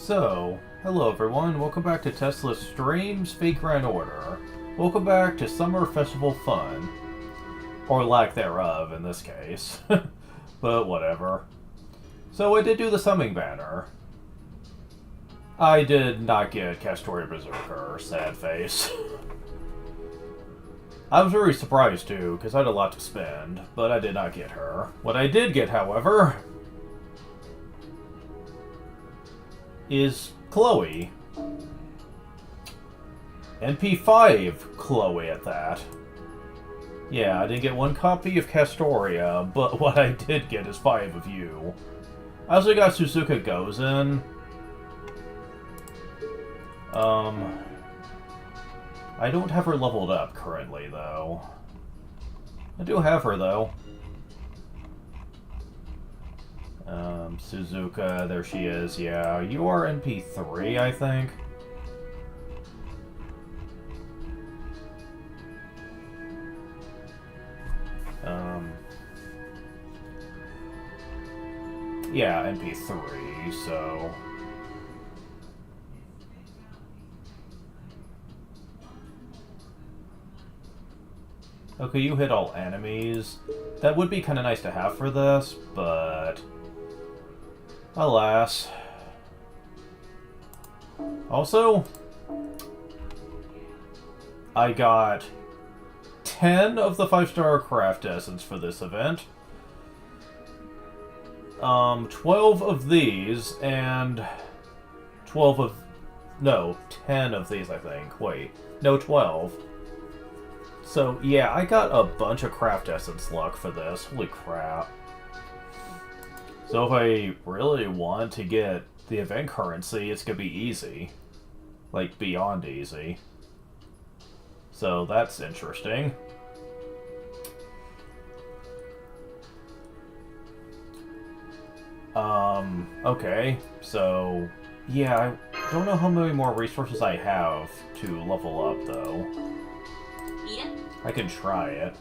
So, hello everyone, welcome back to Tesla's Streams Fake Grand Order. Welcome back to Summer Festival Fun. Or lack thereof, in this case. But whatever. So I did do the summing banner. I did not get Castoria Berserker, sad face. I was very surprised too, because I had a lot to spend, but I did not get her. What I did get, however, is Chloe. NP5 Chloe at that. Yeah, I didn't get one copy of Castoria, but what I did get is 5 of you. I also got Suzuka Gozen. I don't have her leveled up currently, though. I do have her, though. Suzuka, there she is, yeah. You are NP3, I think. Yeah, NP3, so... Okay, you hit all enemies. That would be kind of nice to have for this, but... alas. Also, I got 10 of the 5-star craft essence for this event. 12 of these, and 12 of... no, 10 of these, I think. Wait. No, 12. So, yeah, I got a bunch of craft essence luck for this. Holy crap. So if I really want to get the event currency, it's gonna be easy. Like, beyond easy. So that's interesting. Okay, so... yeah, I don't know how many more resources I have to level up, though. I can try it.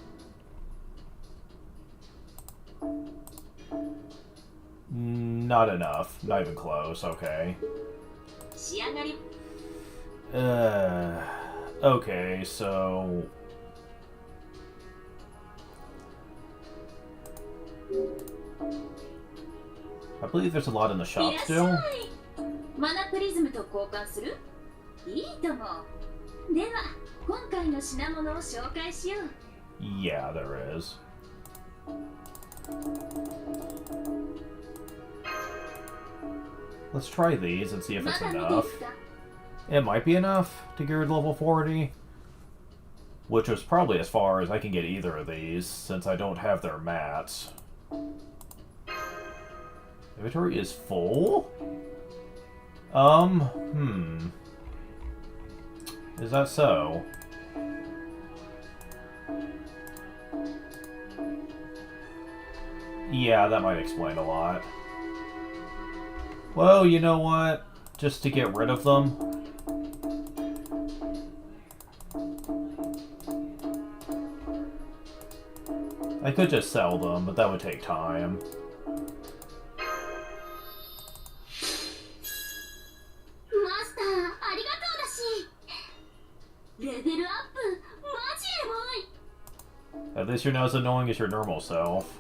Not enough. Not even close, okay. Okay, so... I believe there's a lot in the shop still. Yeah, there is. Let's try these and see if it's enough. It might be enough to get level 40. Which was probably as far as I can get either of these, since I don't have their mats. Inventory is full? Is that so? Yeah, that might explain a lot. Well, you know what? Just to get rid of them. I could just sell them, but that would take time. At least you're not as annoying as your normal self.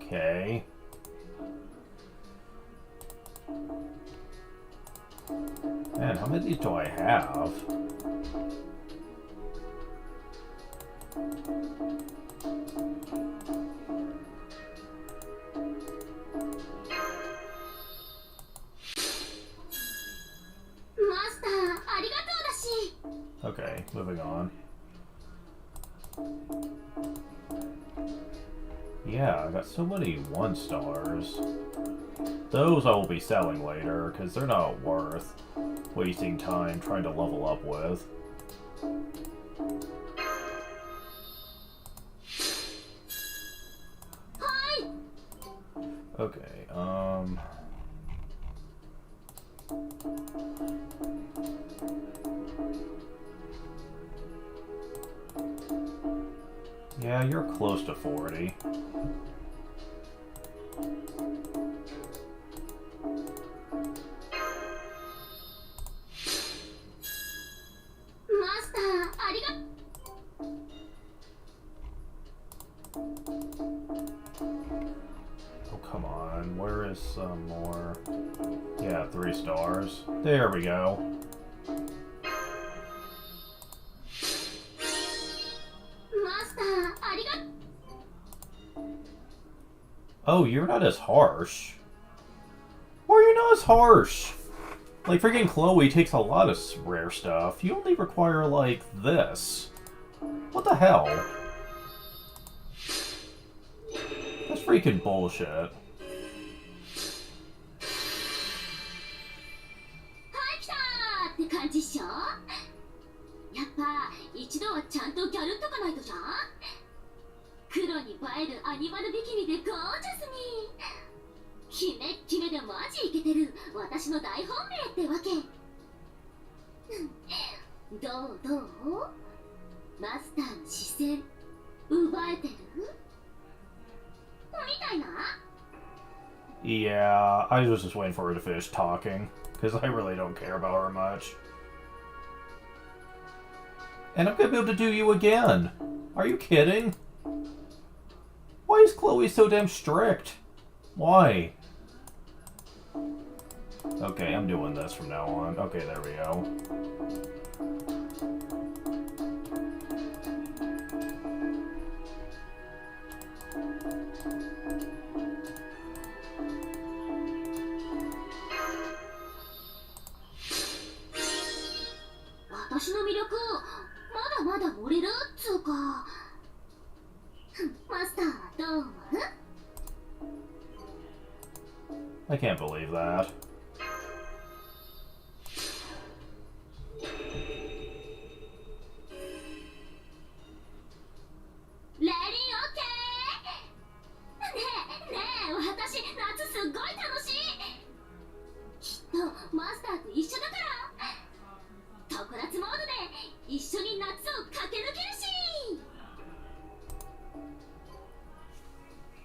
Okay. Man, how many do I have? Okay, moving on. yeah, I got so many 1-stars. Those I will be selling later, because they're not worth wasting time trying to level up with. Okay, yeah, you're close to 40. Oh, come on. Where is some more? Yeah, 3 stars. There we go. Oh, you're not as harsh. Why are you not as harsh? Like, freaking Chloe takes a lot of rare stuff. You only require, like, this. What the hell? That's freaking bullshit. Yeah, I was just waiting for her to finish talking, because I really don't care about her much. And I'm gonna be able to do you again! Are you kidding? Why is Chloe so damn strict? Why? Okay, I'm doing this from now on. Okay, there we go. I can't believe that.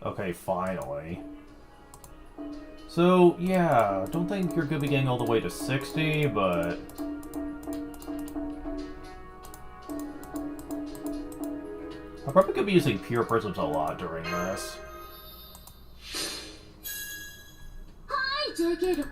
Okay, finally. So, yeah, don't think you're gonna be getting all the way to 60, but... I'm probably gonna be using pure prisms a lot during this. Hi, JK.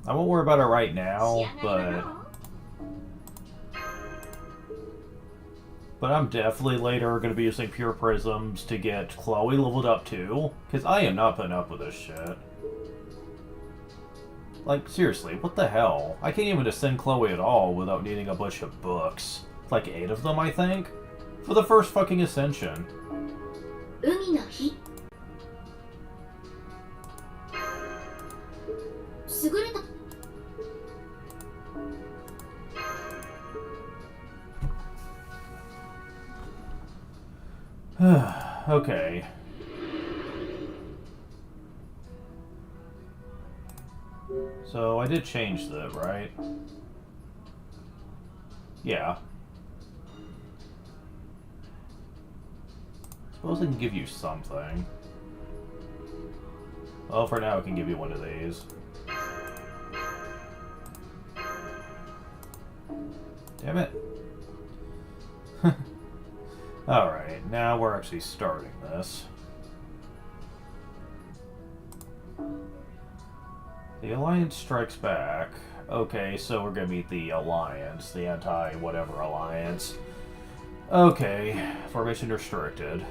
I won't worry about it right now, but I'm definitely later going to be using pure prisms to get Chloe leveled up too, because I am not putting up with this shit. Like, seriously, what the hell? I can't even ascend Chloe at all without needing a bunch of books. Like 8 of them, I think? For the first fucking ascension. Okay. So, I did change that, right? Yeah. Suppose I can give you something. Well, for now I can give you one of these. Damn it. Alright, now we're actually starting this. The Alliance strikes back. Okay, so we're gonna meet the Alliance, the anti-whatever Alliance. Okay, formation restricted.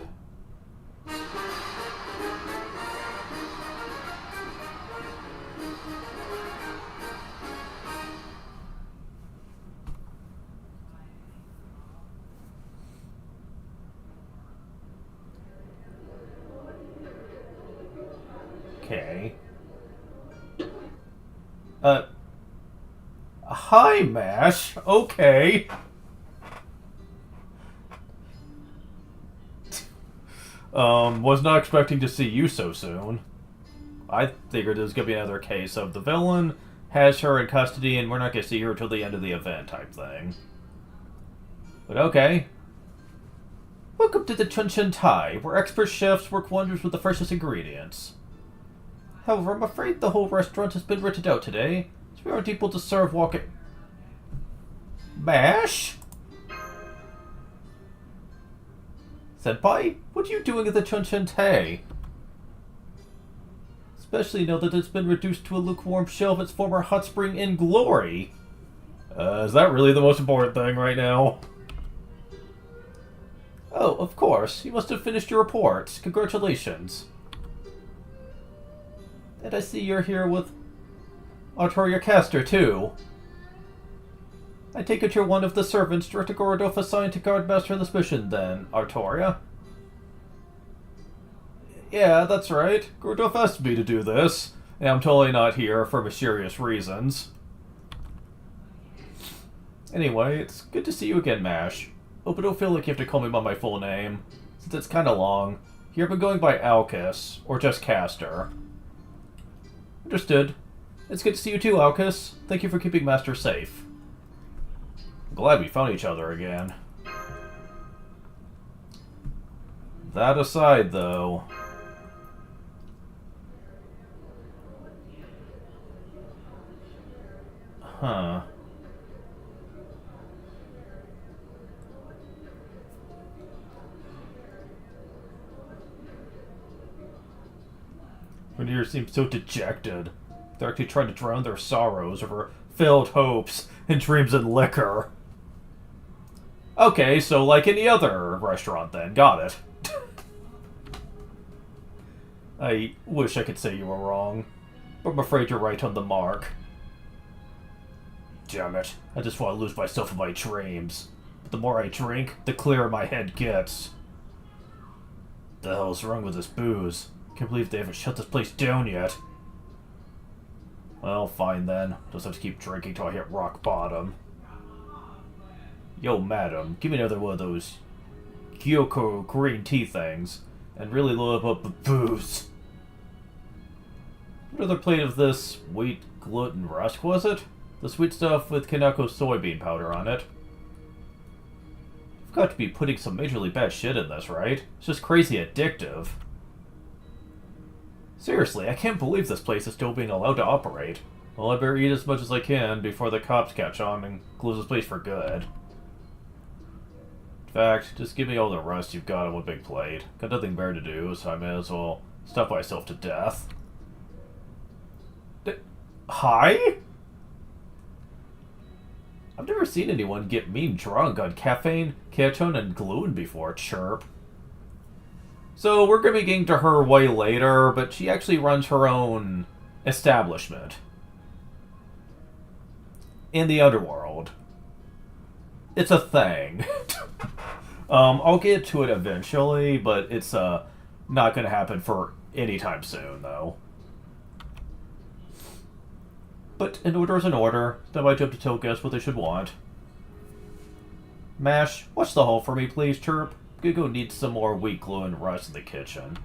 Okay. Hi, MASH. Okay. Was not expecting to see you so soon. I figured it was gonna be another case of the villain has her in custody and we're not gonna see her till the end of the event type thing. But okay. Welcome to the Chun Chun Tai, where expert chefs work wonders with the freshest ingredients. However, I'm afraid the whole restaurant has been rented out today, so we aren't able to serve walking... MASH? Senpai, what are you doing at the Chun Chun Tai? Especially now that it's been reduced to a lukewarm shell of its former hot spring in glory. Is that really the most important thing right now? Oh, of course. You must have finished your report. Congratulations. And I see you're here with Artoria Castor, too. I take it you're one of the servants Director Gorodov assigned to guard master this mission, then, Artoria? Yeah, that's right. Gorodov asked me to do this, and I'm totally not here for mysterious reasons. Anyway, it's good to see you again, MASH. Hope I don't feel like you have to call me by my full name, since it's kinda long. Here I've been going by Alcus, or just Castor. Understood. It's good to see you too, Alcus. Thank you for keeping Master safe. I'm glad we found each other again. That aside, though... Huh. Everyone here seems so dejected. They're actually trying to drown their sorrows over failed hopes and dreams in liquor. Okay, so like any other restaurant then. Got it. I wish I could say you were wrong, but I'm afraid you're right on the mark. Damn it. I just want to lose myself in my dreams. But the more I drink, the clearer my head gets. The hell's wrong with this booze? Can't believe they haven't shut this place down yet. Well, fine then. Just have to keep drinking till I hit rock bottom. Yo, madam, give me another one of those Gyoko green tea things, and really load up the booze. Another plate of this wheat gluten rusk, was it? The sweet stuff with Kanako soybean powder on it. I've got to be putting some majorly bad shit in this, right? It's just crazy addictive. Seriously, I can't believe this place is still being allowed to operate. Well, I better eat as much as I can before the cops catch on and close this place for good. In fact, just give me all the rest you've got on one big plate. Got nothing better to do, so I may as well stuff myself to death. Hi? I've never seen anyone get mean drunk on caffeine, ketone, and gluten before, chirp. So we're going to be getting to her way later, but she actually runs her own establishment in the underworld. It's a thing. I'll get to it eventually, but it's not going to happen for any time soon, though. But an order is an order. It's not my job to tell guests what they should want. Mash, watch the hall for me, please, chirp. I'm gonna go need some more wheat glue and rust in the kitchen.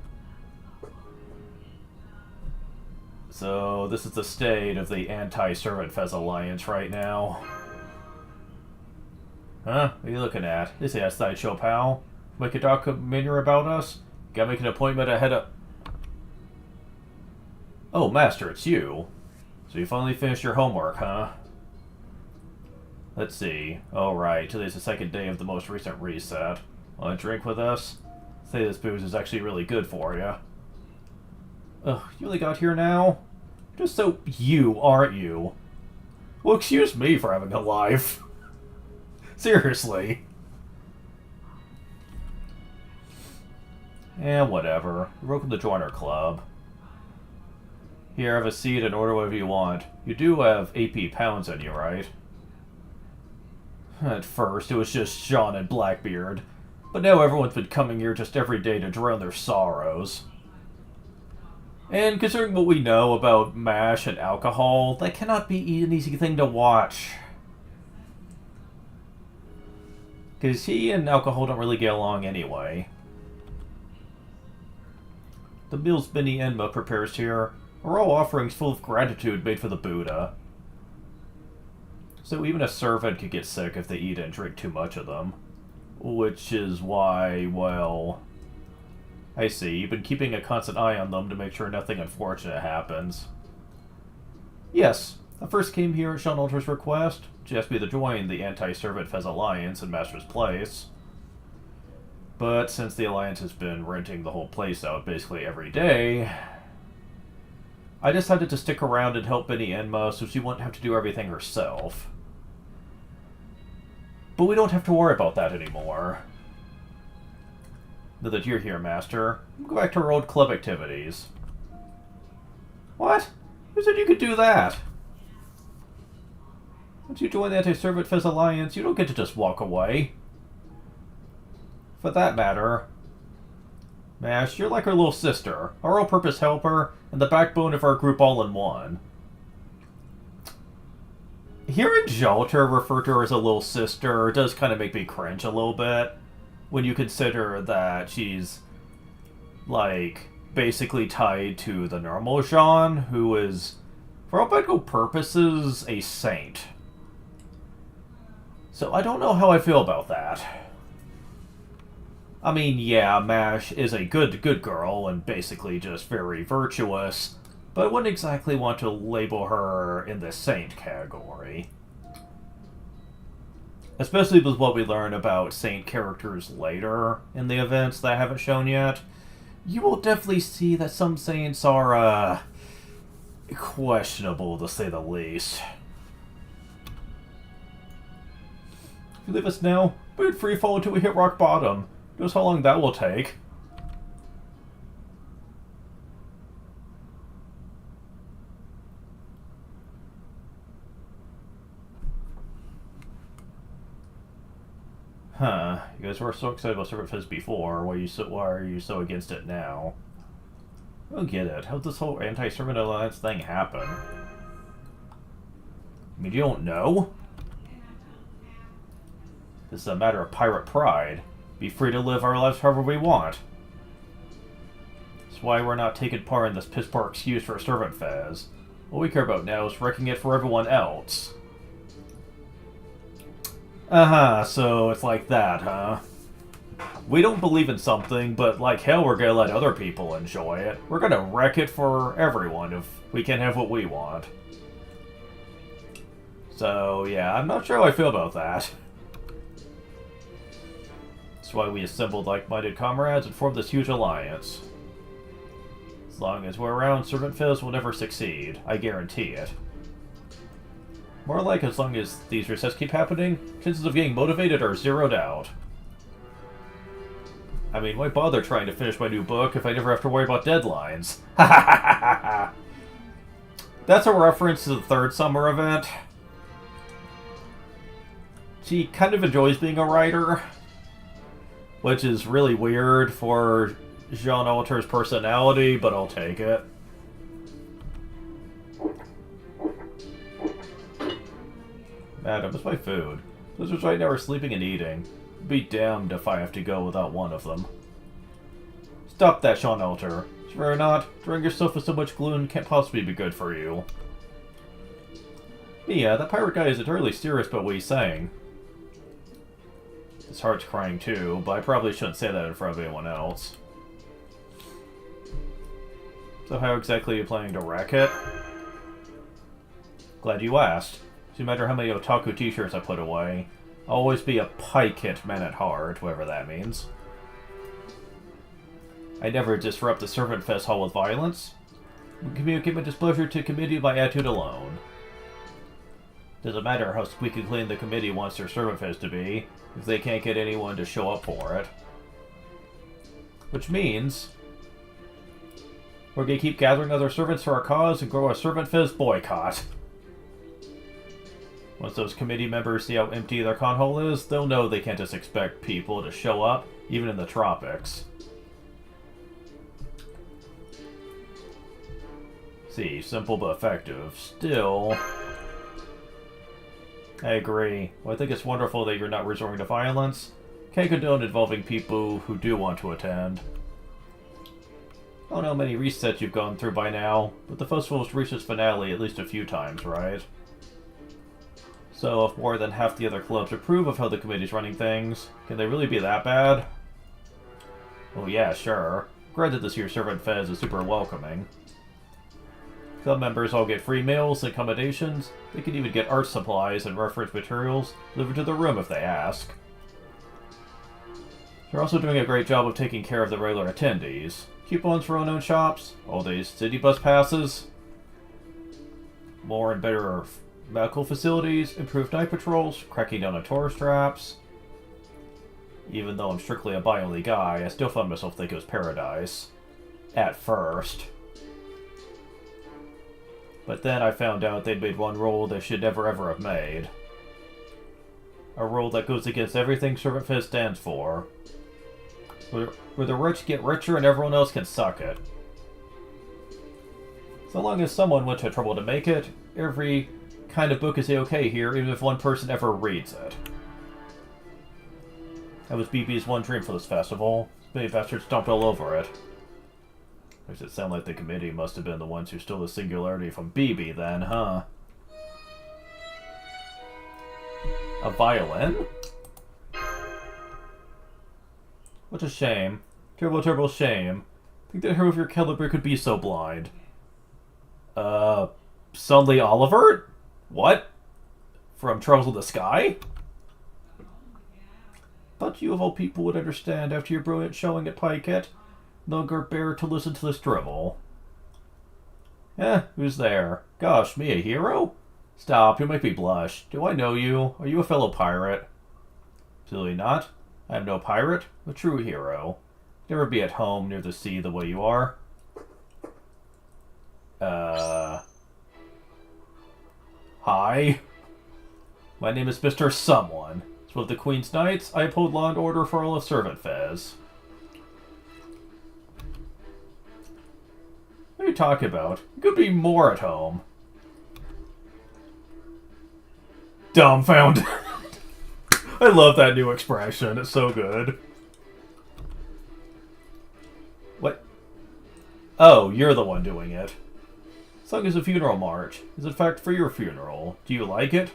So, this is the state of the anti-servant Fez Alliance right now. Huh? What are you looking at? This ain't a sideshow, pal. Make a documentary about us? Gotta make an appointment ahead of... Oh, Master, it's you. So you finally finished your homework, huh? Let's see. Oh, right. Today's the second day of the most recent reset. Want a drink with us? Say this booze is actually really good for you. Ugh, you only got here now? Just so you, aren't you? Well, excuse me for having a life. Seriously. Whatever. You're welcome to join our club. Here, have a seat and order whatever you want. You do have 8 pounds in you, right? At first, it was just Sean and Blackbeard. But now everyone's been coming here just every day to drown their sorrows. And considering what we know about MASH and alcohol, that cannot be an easy thing to watch. Because he and alcohol don't really get along anyway. The meals Benny Enma prepares here are all offerings full of gratitude made for the Buddha. So even a servant could get sick if they eat and drink too much of them. Which is why, well... I see, you've been keeping a constant eye on them to make sure nothing unfortunate happens. Yes, I first came here at Sean Alter's request. She asked me to join the Anti-Servant Fez Alliance in Master's place. But since the Alliance has been renting the whole place out basically every day, I decided to stick around and help Benny Enma so she wouldn't have to do everything herself. But we don't have to worry about that anymore. Now that you're here, Master, we'll go back to our old club activities. What? Who said you could do that? Once you join the Anti-Servant Fez Alliance, you don't get to just walk away. For that matter, Mash, you're like our little sister, our all-purpose helper, and the backbone of our group all in one. Hearing Jalter refer to her as a little sister does kind of make me cringe a little bit, when you consider that she's, like, basically tied to the normal Jean, who is, for all practical purposes, a saint. So I don't know how I feel about that. I mean, yeah, Mash is a good girl and basically just very virtuous, but I wouldn't exactly want to label her in the saint category. Especially with what we learn about saint characters later in the events that I haven't shown yet. You will definitely see that some saints are, questionable, to say the least. If you leave us now, we'd free fall until we hit rock bottom. Just how long that will take. Huh. You guys were so excited about Servant Fizz before. Why are you so against it now? I don't get it. How did this whole Anti-Servant Alliance thing happen? I mean, you don't know? This is a matter of pirate pride. Be free to live our lives however we want. That's why we're not taking part in this piss-poor excuse for a Servant Fez. What we care about now is wrecking it for everyone else. So it's like that, huh? We don't believe in something, but like hell we're gonna let other people enjoy it. We're gonna wreck it for everyone if we can have what we want. So, yeah, I'm not sure how I feel about that. That's why we assembled like-minded comrades and formed this huge alliance. As long as we're around, Servant Fizz will never succeed. I guarantee it. More like as long as these resets keep happening, chances of getting motivated are zeroed out. I mean, why bother trying to finish my new book if I never have to worry about deadlines? That's a reference to the third summer event. She kind of enjoys being a writer, which is really weird for Jean Alter's personality, but I'll take it. Madam, it's my food. Lizards right now are sleeping and eating. Be damned if I have to go without one of them. Stop that, Sean Alter. Sure or not, drowning yourself with so much gloom can't possibly be good for you. Yeah, that pirate guy isn't really serious about what he's saying. His heart's crying too, but I probably shouldn't say that in front of anyone else. So how exactly are you planning to wreck it? Glad you asked. No matter how many otaku t-shirts I put away, Always be a pike-hit man at heart, whatever that means. I never disrupt the Servant Fest Hall with violence. Communicate my displeasure to committee by attitude alone. Doesn't matter how squeaky clean the committee wants their Servant Fest to be, if they can't get anyone to show up for it. Which means we're gonna keep gathering other servants for our cause and grow a Servant Fest boycott. Once those committee members see how empty their con hall is, they'll know they can't just expect people to show up, even in the tropics. See, simple but effective. Still, I agree. Well, I think it's wonderful that you're not resorting to violence. Can't condone involving people who do want to attend. I don't know how many resets you've gone through by now, but the festival's reached its finale at least a few times, right? So if more than half the other clubs approve of how the committee's running things, can they really be that bad? Oh yeah, sure. Granted, this year's Servant Fest is super welcoming. Club members all get free meals and accommodations. They can even get art supplies and reference materials delivered to their room if they ask. They're also doing a great job of taking care of the regular attendees. Coupons for unknown shops, all-day city bus passes, more and better medical facilities, improved night patrols, cracking down on tourist traps. Even though I'm strictly a buy-only guy, I still found myself thinking it was paradise. At first. But then I found out they'd made one rule they should never ever have made. A rule that goes against everything Servant Fest stands for. Where the rich get richer and everyone else can suck it. So long as someone went to trouble to make it, every kind of book is okay here, even if one person ever reads it. That was BB's one dream for this festival. Many bastards stomped all over it. Makes it sound like the committee must have been the ones who stole the singularity from BB then, huh? A violin? What a shame. Terrible, terrible shame. Think that hero of your caliber could be so blind. Suddenly Oliver? What? From Troubles in the Sky? Thought you of all people would understand after your brilliant showing at Piket. No longer bear to listen to this drivel. Who's there? Gosh, me a hero? Stop, you make me blush. Do I know you? Are you a fellow pirate? Absolutely not. I am no pirate, a true hero. Never be at home near the sea the way you are. Hi. My name is Mr. Someone. As one of the Queen's Knights, I uphold law and order for all of Servant Fez. What are you talking about? You could be more at home. Dumbfounded. I love that new expression. It's so good. What? Oh, you're the one doing it. The song is a funeral march. Is in fact for your funeral. Do you like it?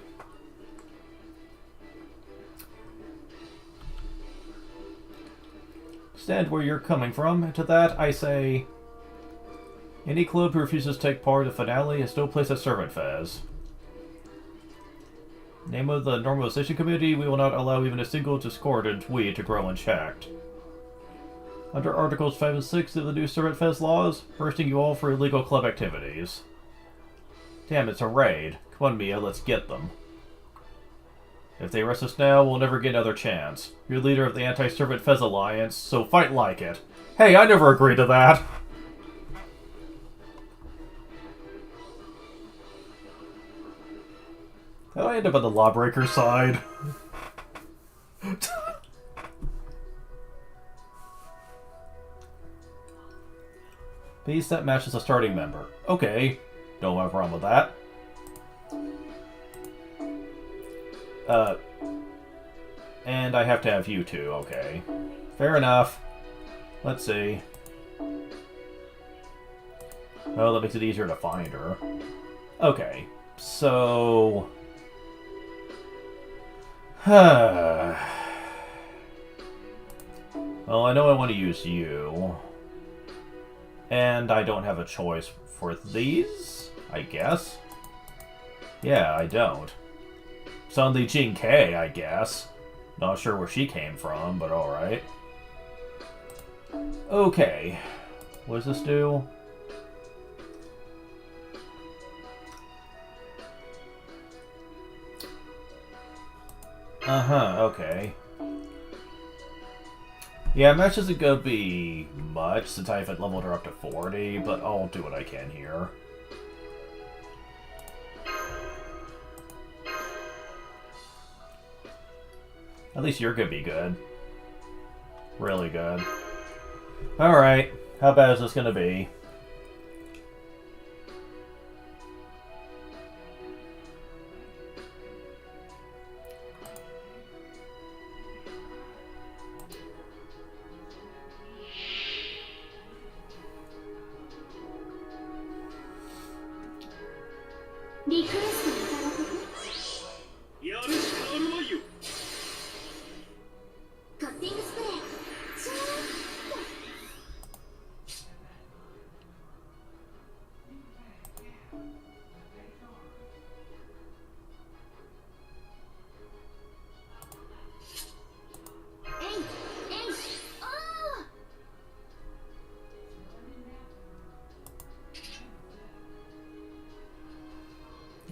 Stand where you're coming from. To that, I say... Any club who refuses to take part in the finale has no place at Servant Fez. Name of the Normalization Committee, we will not allow even a single discordant weed to grow unchecked. Under Articles 5 and 6 of the new Servant Fez laws, bursting you all for illegal club activities. Damn, it's a raid. Come on, Mia, let's get them. If they arrest us now, we'll never get another chance. You're leader of the Anti-Servant Fez Alliance, so fight like it. Hey, I never agreed to that! How did I end up on the lawbreaker side? Base that matches a starting member. Okay, don't have a problem with that. And I have to have you two, okay. Fair enough. Let's see. Oh, that makes it easier to find her. Okay, so... Well, I know I want to use you. And I don't have a choice for these, I guess. Yeah, I don't. Suddenly Jean K, I guess. Not sure where she came from, but alright. Okay. What does this do? Okay. Yeah, match isn't gonna be much since I haven't leveled her up to 40, but I'll do what I can here. At least you're gonna be good. Really good. Alright, how bad is this gonna be?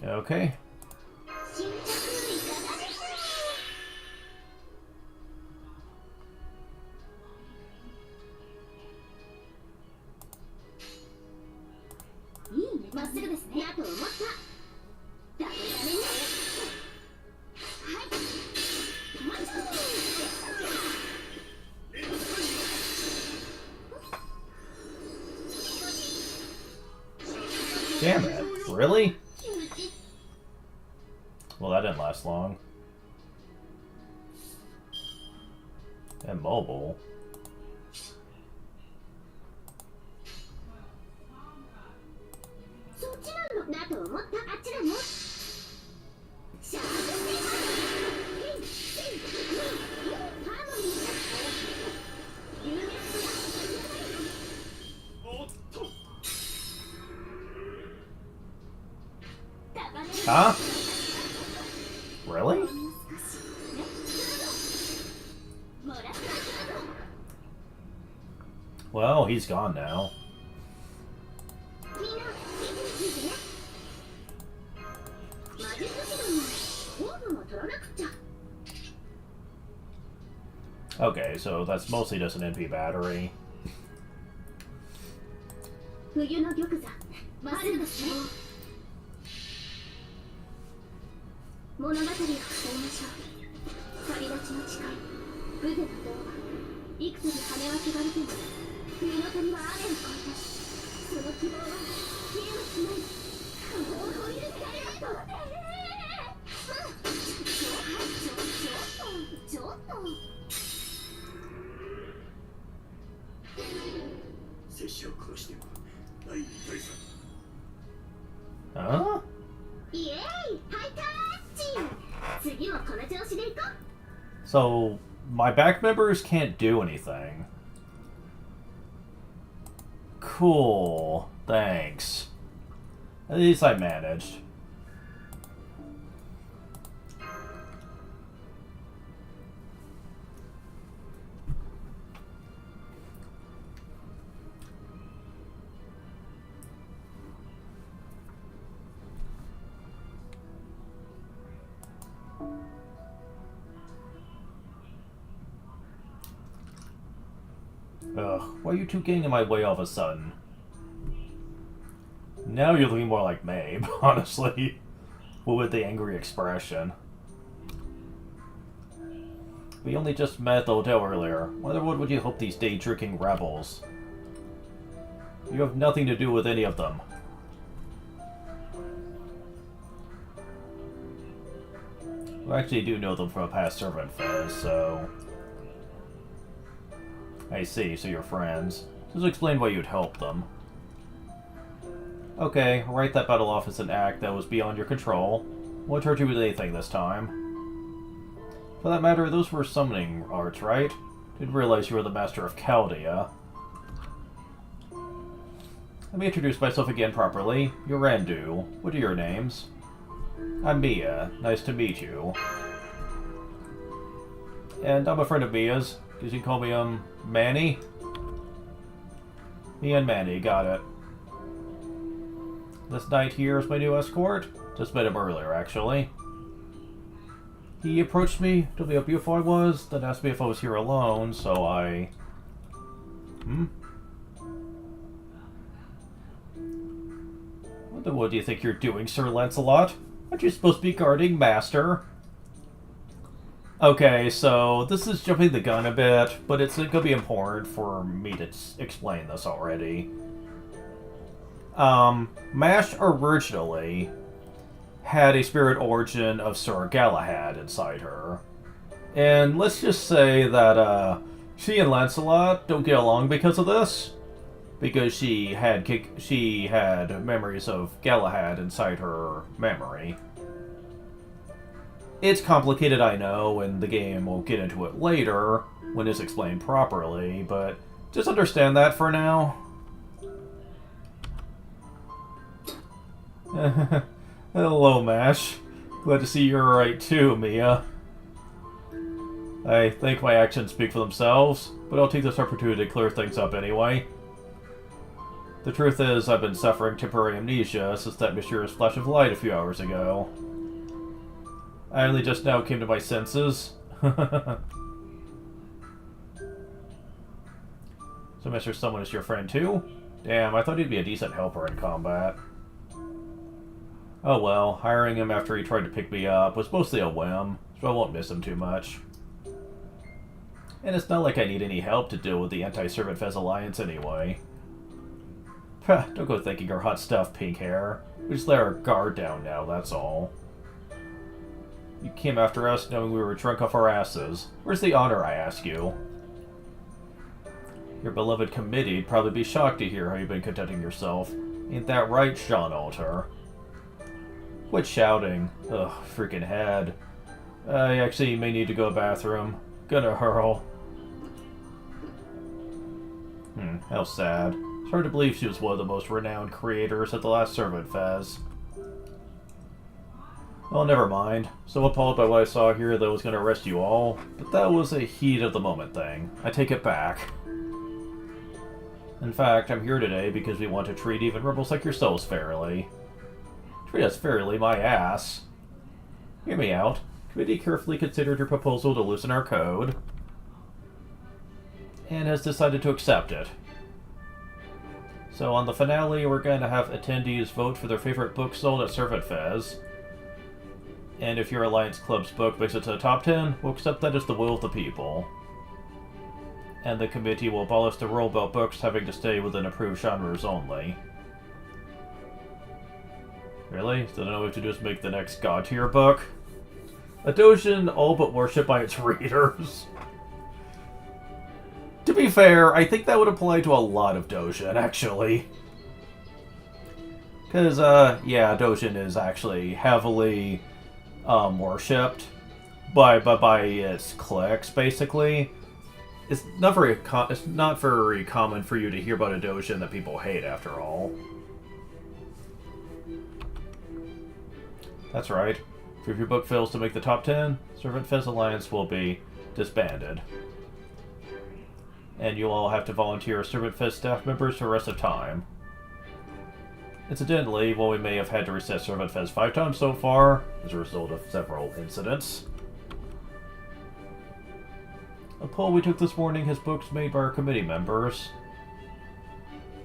Okay. Damn it. Really? Well, that didn't last long. And mobile. Huh? Really? Well, he's gone now. Okay, so that's mostly just an NP battery. Huh? So, my back members can't do anything. Cool. Thanks. At least I managed. Ugh, why are you two getting in my way all of a sudden? Now you're looking more like Mabe, honestly. With the angry expression. We only just met at the hotel earlier. Why the world would you help these day-drinking rebels? You have nothing to do with any of them. I actually do know them from a past servant phase, so... I see, so you're friends. Just explain why you'd help them. Okay, write that battle off as an act that was beyond your control. Won't hurt you with anything this time. For that matter, those were summoning arts, right? Didn't realize you were the master of Chaldea. Let me introduce myself again properly. Yorandu. What are your names? I'm Mia. Nice to meet you. And I'm a friend of Mia's. You can call me, Manny? Mia and Manny, got it. This knight here is my new escort. Just met him earlier, actually. He approached me, told me how beautiful I was, then asked me if I was here alone, so I... What do you think you're doing, Sir Lancelot? Aren't you supposed to be guarding Master? Okay, so this is jumping the gun a bit, but it's going to be important for me to explain this already. MASH originally had a spirit origin of Sir Galahad inside her. And let's just say that, she and Lancelot don't get along because of this. Because she had memories of Galahad inside her memory. It's complicated, I know, and the game will get into it later, when it's explained properly, but just understand that for now. Hello, Mash. Glad to see you're alright too, Mia. I think my actions speak for themselves, but I'll take this opportunity to clear things up anyway. The truth is, I've been suffering temporary amnesia since that mysterious flash of light a few hours ago. I only just now came to my senses. So Mr. Someone is your friend too? Damn, I thought he'd be a decent helper in combat. Oh well, hiring him after he tried to pick me up was mostly a whim, so I won't miss him too much. And it's not like I need any help to deal with the anti-Servant Fez Alliance anyway. Don't go thinking our hot stuff, pink hair. We just let our guard down now, that's all. You came after us knowing we were drunk off our asses. Where's the honor, I ask you? Your beloved committee'd probably be shocked to hear how you've been conducting yourself. Ain't that right, Sean Alter? Quit shouting. Ugh, freaking head. I actually may need to go to the bathroom. Gonna hurl. How sad. It's hard to believe she was one of the most renowned creators at the last Servant Fez. Well, never mind. So appalled by what I saw here that I was going to arrest you all, but that was a heat of the moment thing. I take it back. In fact, I'm here today because we want to treat even rebels like yourselves fairly. Treat us fairly, my ass. Hear me out. Committee carefully considered your proposal to loosen our code, and has decided to accept it. So on the finale, we're going to have attendees vote for their favorite book sold at Servant Fez. And if your Alliance Club's book makes it to the top 10, we'll accept that as the will of the people. And the committee will abolish the rule about books having to stay within approved genres only. Really? So then all we have to do is make the next God tier book? A Dojin all but worshipped by its readers. To be fair, I think that would apply to a lot of Dojin, actually. Because, yeah, Dojin is actually heavily worshipped by its cliques, basically. It's not very common for you to hear about a Dojin that people hate, after all. That's right. If your book fails to make the top 10, Servant Fez Alliance will be disbanded. And you'll all have to volunteer as Servant Fez staff members for the rest of time. Incidentally, while we may have had to reset Servant Fez 5 times so far, as a result of several incidents, a poll we took this morning has books made by our committee members,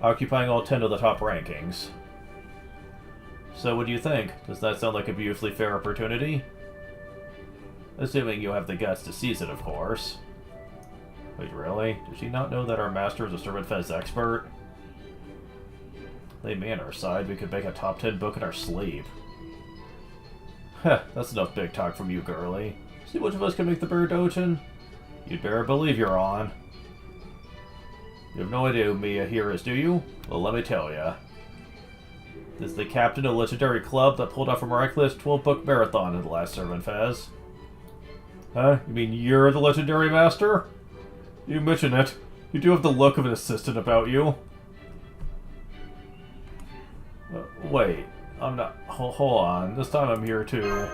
occupying all 10 of the top rankings. So what do you think? Does that sound like a beautifully fair opportunity? Assuming you have the guts to seize it, of course. Wait, really? Does she not know that our master is a Servant Fez expert? Lay me on our side, we could make a top 10 book in our sleep. Heh, that's enough big talk from you, girly. See which of us can make the Bear Dojin? You'd better believe you're on. You have no idea who Mia here is, do you? Well, let me tell ya. This is the captain of a legendary club that pulled off a miraculous 12-book marathon in the last Servant Fez. Huh? You mean you're the legendary master? You mention it. You do have the look of an assistant about you. Wait. I'm not... Hold on. This time I'm here too.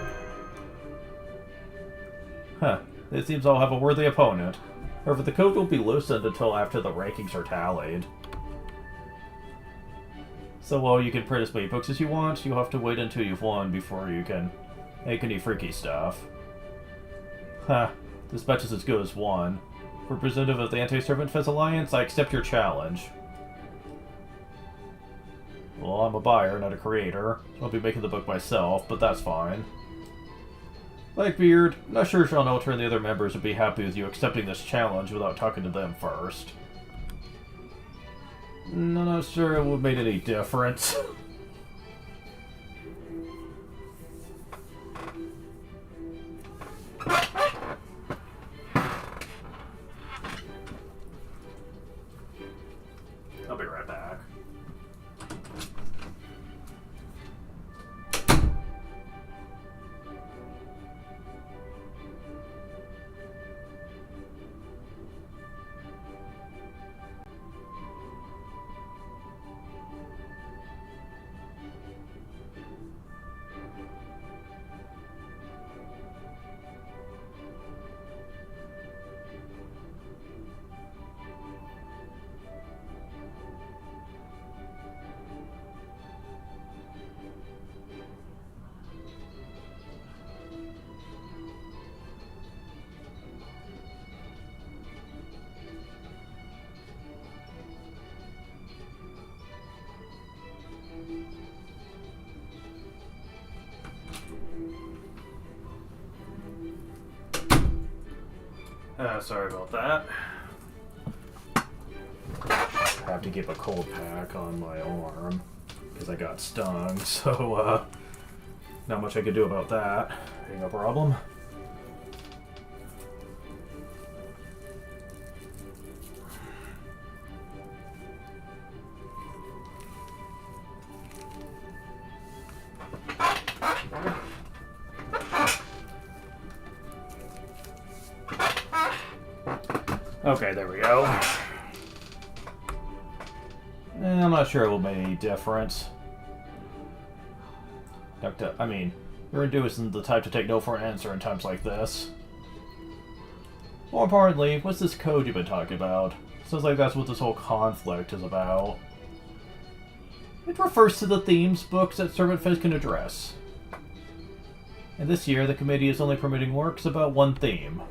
Huh. It seems I'll have a worthy opponent. However, the code won't be loosened until after the rankings are tallied. So while you can print as many books as you want, you'll have to wait until you've won before you can make any freaky stuff. Huh. This match is as good as one. Representative of the Anti-Servant Fez Alliance, I accept your challenge. Well, I'm a buyer, not a creator. So I'll be making the book myself, but that's fine. Blackbeard, I'm not sure Sean Ultra and the other members would be happy with you accepting this challenge without talking to them first. I'm not sure it would have made any difference. I'll be right back. Sorry about that. I have to keep a cold pack on my arm because I got stung, so not much I could do about that. Ain't no problem. Okay, there we go. I'm not sure it will make any difference. Urindu isn't the type to take no for an answer in times like this. More importantly, what's this code you've been talking about? Sounds like that's what this whole conflict is about. It refers to the themes books that Servant Fez can address. And this year, the committee is only permitting works about one theme.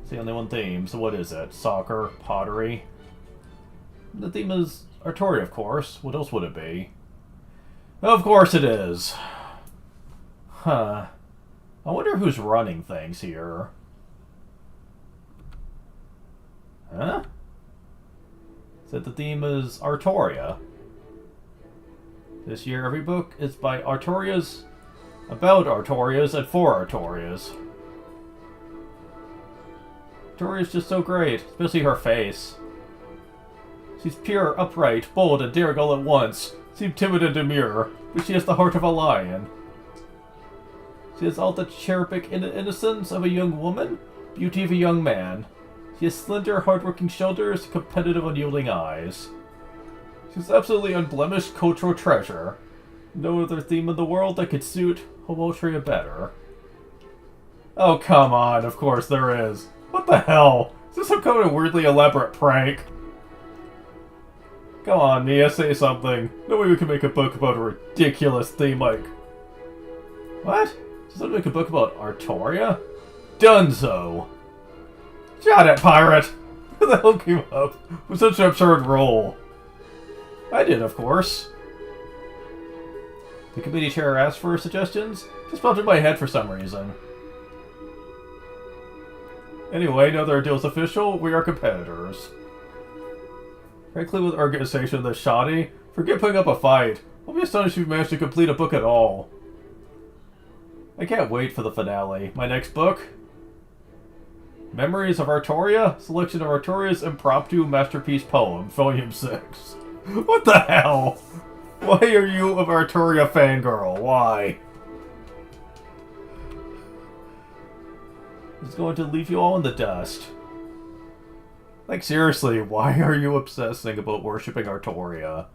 It's the only one theme, so what is it? Soccer? Pottery? The theme is Artoria, of course. What else would it be? Of course it is. Huh. I wonder who's running things here. Huh? Said the theme is Artoria. This year, every book is by Artorias, about Artorias, and for Artorias. Artoria's just so great, especially her face. She's pure, upright, bold, and daring all at once. Seems timid and demure, but she has the heart of a lion. She has all the cherubic innocence of a young woman, beauty of a young man. She has slender, hard-working shoulders, competitive, unyielding eyes. She's absolutely unblemished cultural treasure. No other theme in the world that could suit Homotria better. Oh, come on, of course there is. What the hell? Is this some kind of weirdly elaborate prank? Come on, Mia, say something. No way we can make a book about a ridiculous theme like... What? Does someone make a book about Artoria? Dunzo! Shut it, pirate! Who the hell came up with such an absurd role? I did, of course. The committee chair asked for suggestions? Just popped in my head for some reason. Anyway, now that our deal's official, we are competitors. Frankly, with organization this shoddy, forget putting up a fight. I'll be astonished if you manage to complete a book at all. I can't wait for the finale. My next book? Memories of Artoria? Selection of Artoria's Impromptu Masterpiece Poem, Volume 6. What the hell? Why are you of Artoria fangirl? Why? It's going to leave you all in the dust. Like, seriously, why are you obsessing about worshipping Artoria?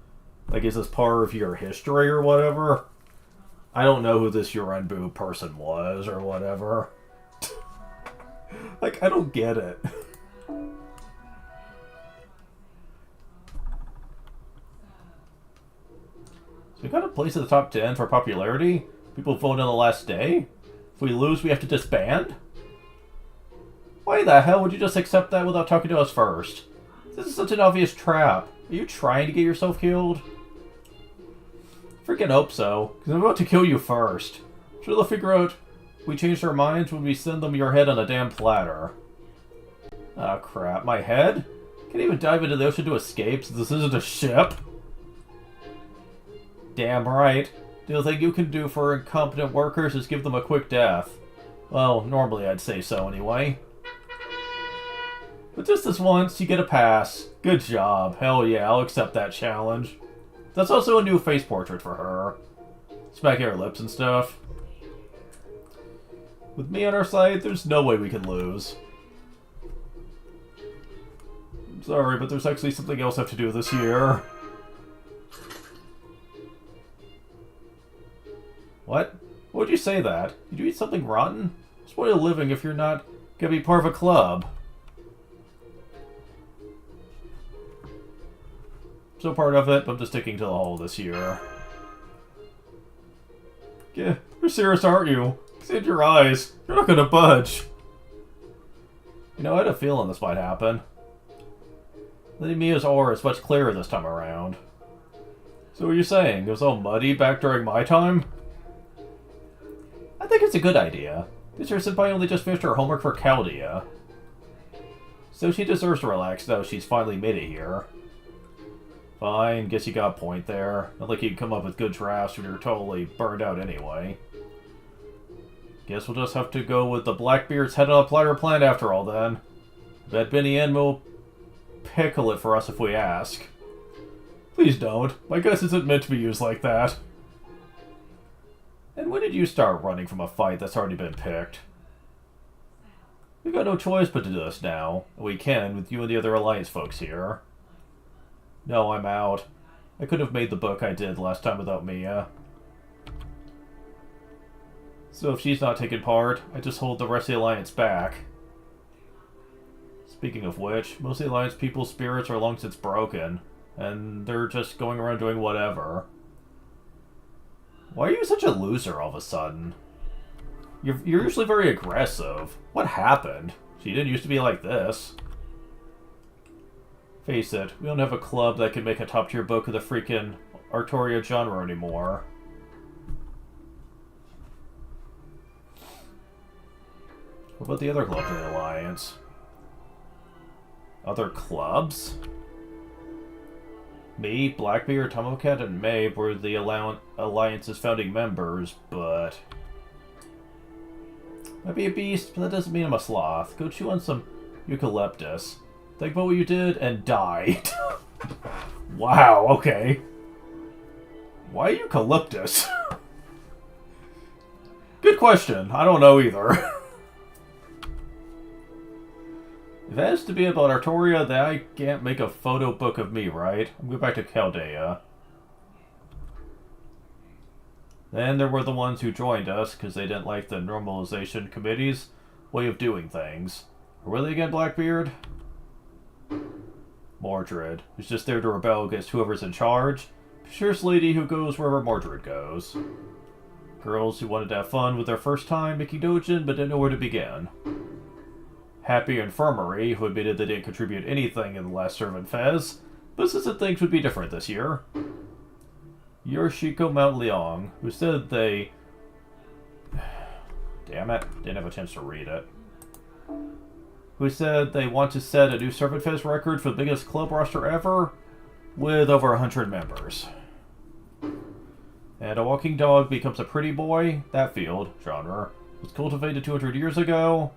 Like, is this part of your history or whatever? I don't know who this Urenbu person was or whatever. Like, I don't get it. So we got a place in the top 10 for popularity? People vote on the last day? If we lose, we have to disband? Why the hell would you just accept that without talking to us first? This is such an obvious trap. Are you trying to get yourself killed? Freaking hope so, because I'm about to kill you first. Sure they'll figure out we changed our minds when we send them your head on a damn platter. Oh crap, my head? Can't even dive into the ocean to escape since this isn't a ship? Damn right. The only thing you can do for incompetent workers is give them a quick death. Well, normally I'd say so anyway. But just this once, you get a pass. Good job. Hell yeah, I'll accept that challenge. That's also a new face portrait for her. Smacking her lips and stuff. With me on our side, there's no way we can lose. I'm sorry, but there's actually something else I have to do this year. What? Why would you say that? Did you eat something rotten? It's what a living if you're not gonna be part of a club. So part of it, but I'm just sticking to the hole this year. Yeah, you're serious, aren't you? See in your eyes. You're not gonna budge. You know, I had a feeling this might happen. Letting Mia's aura is much clearer this time around. So what are you saying? It was all muddy back during my time? I think it's a good idea. This year Senpai only just finished her homework for Chaldea. So she deserves to relax, though she's finally made it here. Fine, guess you got a point there. Not like you'd come up with good drafts when you're totally burned out anyway. Guess we'll just have to go with the Blackbeard's head on a platter plan after all then. Bet Benny N will pickle it for us if we ask. Please don't. My guess isn't meant to be used like that. And when did you start running from a fight that's already been picked? We've got no choice but to do this now. We can, with you and the other Alliance folks here. No, I'm out. I could have made the book I did last time without Mia. So if she's not taking part, I just hold the rest of the Alliance back. Speaking of which, most of the Alliance people's spirits are long since broken, and they're just going around doing whatever. Why are you such a loser all of a sudden? You're usually very aggressive. What happened? She didn't used to be like this. Face it, we don't have a club that can make a top-tier book of the freaking Artoria genre anymore. What about the other clubs in the Alliance? Other clubs? Me, Blackbeard, Tomocat, and Mabe were the Alliance's founding members, but... Might be a beast, but that doesn't mean I'm a sloth. Go chew on some eucalyptus. Think about what you did, and die. Wow, okay. Why eucalyptus? Good question. I don't know either. If it has to be about Artoria, then I can't make a photo book of me, right? I'm going back to Chaldea. Then there were the ones who joined us, because they didn't like the normalization committee's way of doing things. Or were they again, Blackbeard? Mordred, who's just there to rebel against whoever's in charge. Fierce lady who goes wherever Mordred goes. Girls who wanted to have fun with their first time making dojin, but didn't know where to begin. Happy Infirmary, who admitted they didn't contribute anything in the last Servant Fez, but said that things would be different this year. Yoshiko Mount Leong, who said they... Damn it, didn't have a chance to read it. Who said they want to set a new Servant Fest record for the biggest club roster ever, with over 100 members. And a walking dog becomes a pretty boy. That field, genre, was cultivated 200 years ago.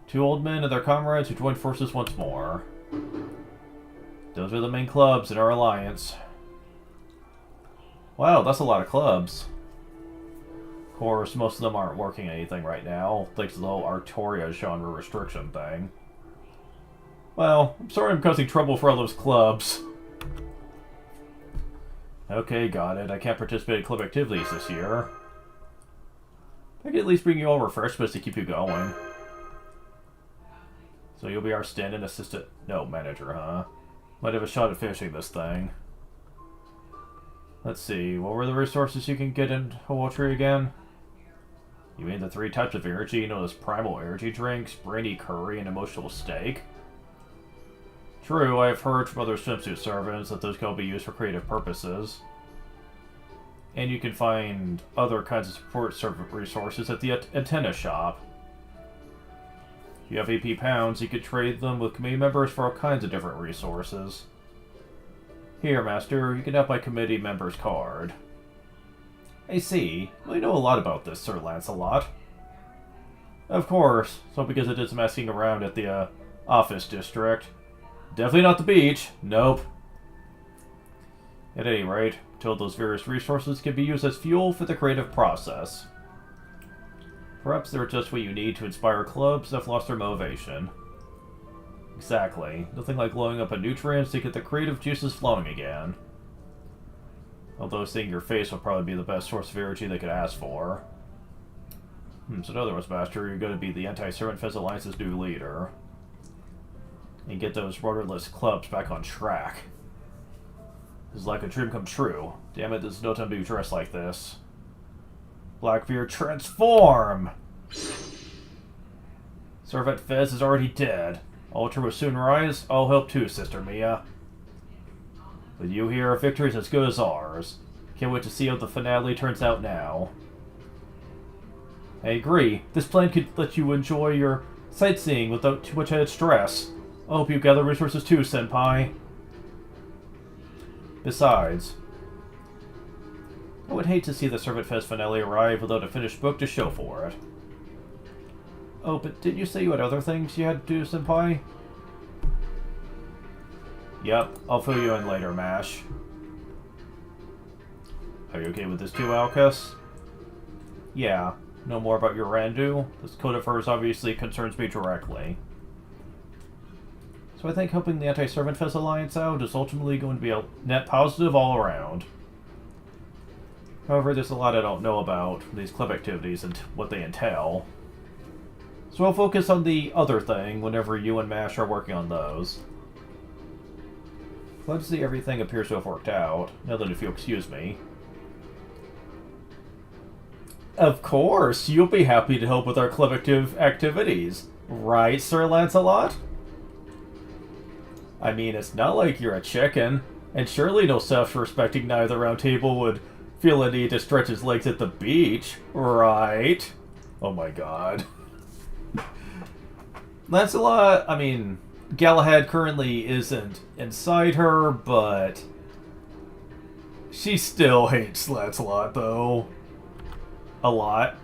2 old men and their comrades who joined forces once more. Those are the main clubs in our alliance. Wow, that's a lot of clubs. Of course, most of them aren't working anything right now, thanks to the whole Artoria genre restriction thing. Well, I'm sorry I'm causing trouble for all those clubs. Okay, got it. I can't participate in club activities this year. I can at least bring you all refreshments to keep you going. So you'll be our stand-in assistant... No, manager, huh? Might have a shot at finishing this thing. Let's see, what were the resources you can get in Hawatri again? You mean the 3 types of energy known as primal energy drinks, brainy curry, and emotional steak? True, I have heard from other swimsuit servants that those can all be used for creative purposes. And you can find other kinds of support servant resources at the antenna shop. If you have AP pounds, you could trade them with committee members for all kinds of different resources. Here, Master, you can have my committee member's card. I see. Well, you know a lot about this, Sir Lancelot. Of course. So because I did some asking around at the office district. Definitely not the beach. Nope. At any rate, until those various resources can be used as fuel for the creative process. Perhaps they're just what you need to inspire clubs that have lost their motivation. Exactly. Nothing like blowing up a nutrient to get the creative juices flowing again. Although seeing your face will probably be the best source of energy they could ask for. So in other words, Master, you're going to be the Anti-Servant Fez Alliance's new leader. And get those rudderless clubs back on track. This is like a dream come true. Damn it, there's no time to be dressed like this. Blackbeard, transform! Servant Fez is already dead. Ultra will soon rise. I'll help too, Sister Mia. With you here, our victory is as good as ours. Can't wait to see how the finale turns out now. I agree. This plan could let you enjoy your sightseeing without too much added stress. I hope you gather resources too, Senpai. Besides, I would hate to see the Servant Fest finale arrive without a finished book to show for it. Oh, but didn't you say you had other things you had to do, Senpai? Yep, I'll fill you in later, Mash. Are you okay with this too, Alcus? Yeah. Know more about your Randu? This code of hers obviously concerns me directly. So I think helping the Anti-Servant Fest Alliance out is ultimately going to be a net positive all around. However, there's a lot I don't know about these club activities and what they entail. So I'll focus on the other thing whenever you and Mash are working on those. Glad to see everything appears to have worked out, now that if you'll excuse me. Of course, you'll be happy to help with our club activities. Right, Sir Lancelot? I mean, it's not like you're a chicken, and surely no self-respecting knight of the Round Table would feel a need to stretch his legs at the beach, right? Oh my god. Lancelot, I mean, Galahad currently isn't inside her, but she still hates Lancelot, though. A lot.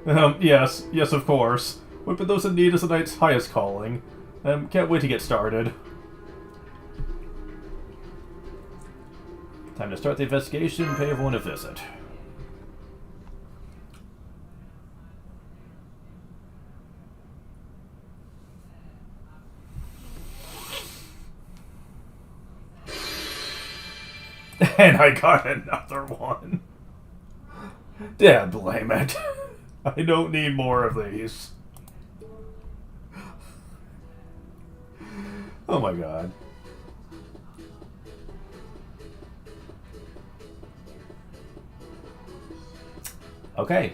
Yes, of course. Whipping those in need is a knight's highest calling. Can't wait to get started. Time to start the investigation, pay everyone a visit. And I got another one. Dad, blame it. I don't need more of these. Oh my god. Okay.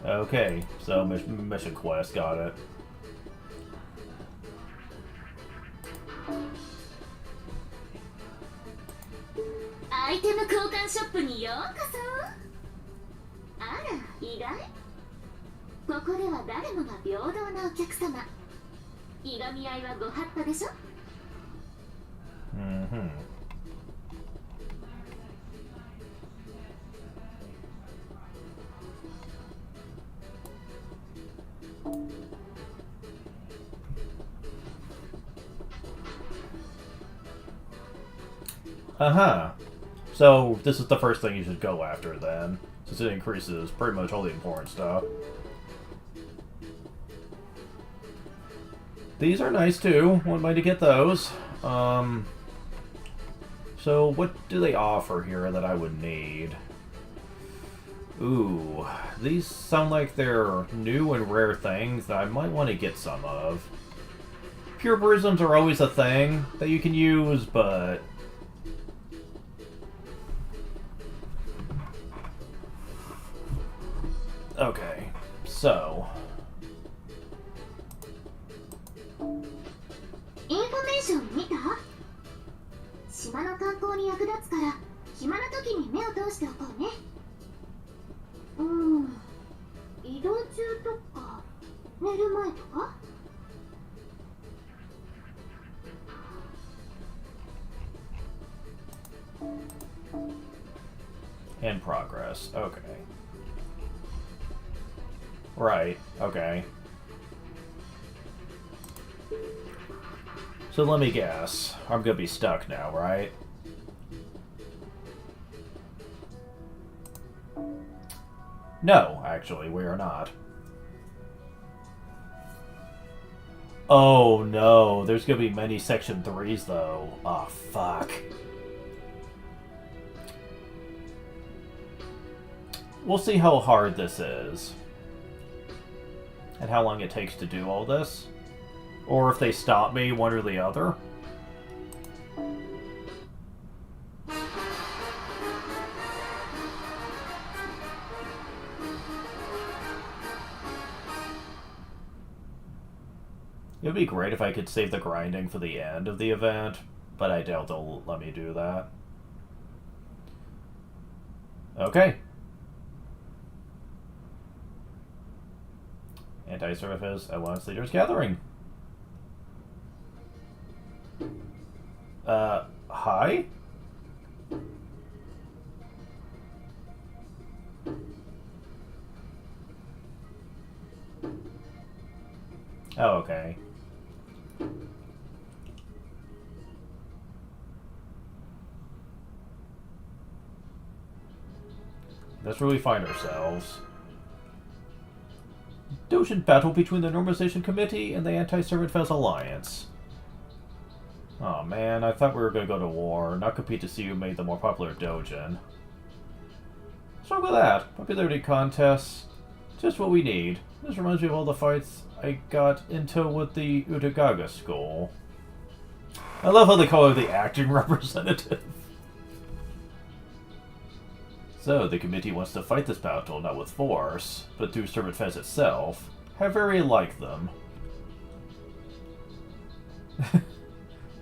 Okay, so mission quest, got it. Item 交換ショップにようこそ。あら、意外。ここでは誰もが平等なお客様。いがみ合いはご法度でしょ。So this is the first thing you should go after then, since it increases pretty much all the important stuff. These are nice too. Wouldn't mind to get those. So what do they offer here that I would need? Ooh, these sound like they're new and rare things that I might want to get some of. Pure prisms are always a thing that you can use, but... Okay, so... インフォメーション見た？島の観光に役立つから暇な時に目を通しておこうね。移動中とか寝る前とか？ In progress. Okay. Right. Okay. So let me guess. I'm gonna be stuck now, right? No, actually, we are not. Oh no, there's gonna be many Section 3s though. Oh fuck. We'll see how hard this is. And how long it takes to do all this. Or if they stop me, one or the other. It would be great if I could save the grinding for the end of the event, but I doubt they'll let me do that. Okay. Anti-surface Alliance Leaders Gathering. Hi? Oh, okay. That's where we find ourselves. Dojin battle between the Normalization Committee and the Anti-Servant Fez Alliance. Oh man, I thought we were going to go to war, not compete to see who made the more popular Dojin. What's wrong with that? Popularity contests. Just what we need. This reminds me of all the fights I got into with the Utagaga school. I love how they call her the acting representative. So, the committee wants to fight this battle, not with force, but through Servant Fez itself. How very like them.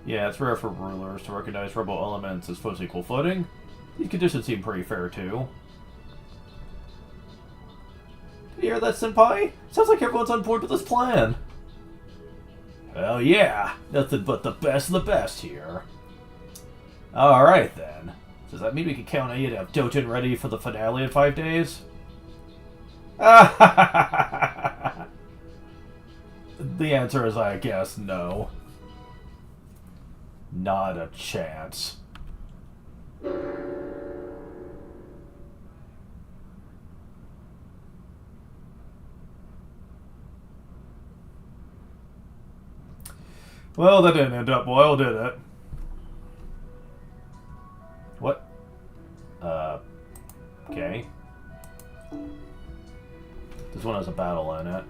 Yeah, it's rare for rulers to recognize rebel elements as foes equal footing. These conditions seem pretty fair, too. Did you hear that, Senpai? Sounds like everyone's on board with this plan. Hell yeah! Nothing but the best of the best here. Alright then. Does that mean we can count on you to have Dojin ready for the finale in 5 days? The answer is, I guess, no. Not a chance. Well, that didn't end up well, did it? What? Okay. This one has a battle in it.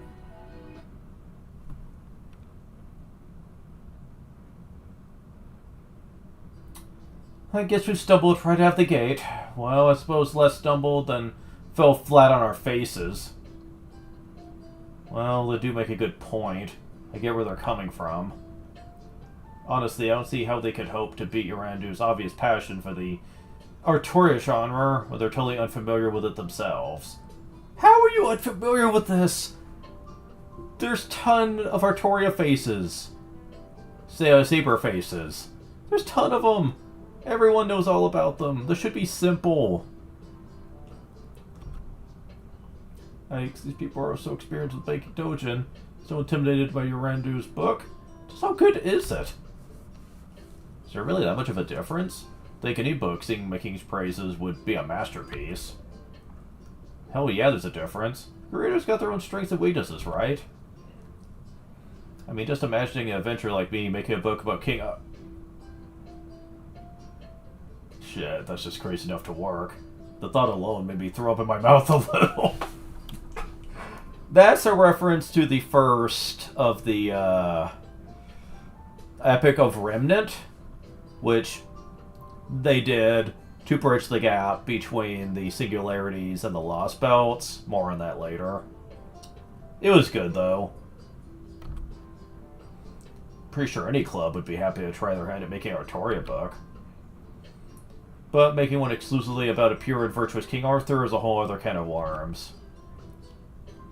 I guess we stumbled right out the gate. Well, I suppose less stumbled than fell flat on our faces. Well, they do make a good point. I get where they're coming from. Honestly, I don't see how they could hope to beat Yorandu's obvious passion for the Artoria genre when they're totally unfamiliar with it themselves. How are you unfamiliar with this? There's a ton of Artoria faces. Saber faces. There's a ton of them. Everyone knows all about them. This should be simple. These people are so experienced with making Dojin, so intimidated by Yorandu's book. Just how good is it? Is there really that much of a difference? think any book singing my king's praises would be a masterpiece. Hell yeah, there's a difference. Creators got their own strengths and weaknesses, right? I mean, just imagining an adventure like me making a book about King... Shit, that's just crazy enough to work. The thought alone made me throw up in my mouth a little. That's a reference to the first of the Epic of Remnant, which they did to bridge the gap between the Singularities and the Lost Belts. More on that later. It was good, though. Pretty sure any club would be happy to try their hand at making a Artoria book. But making one exclusively about a pure and virtuous King Arthur is a whole other can of worms.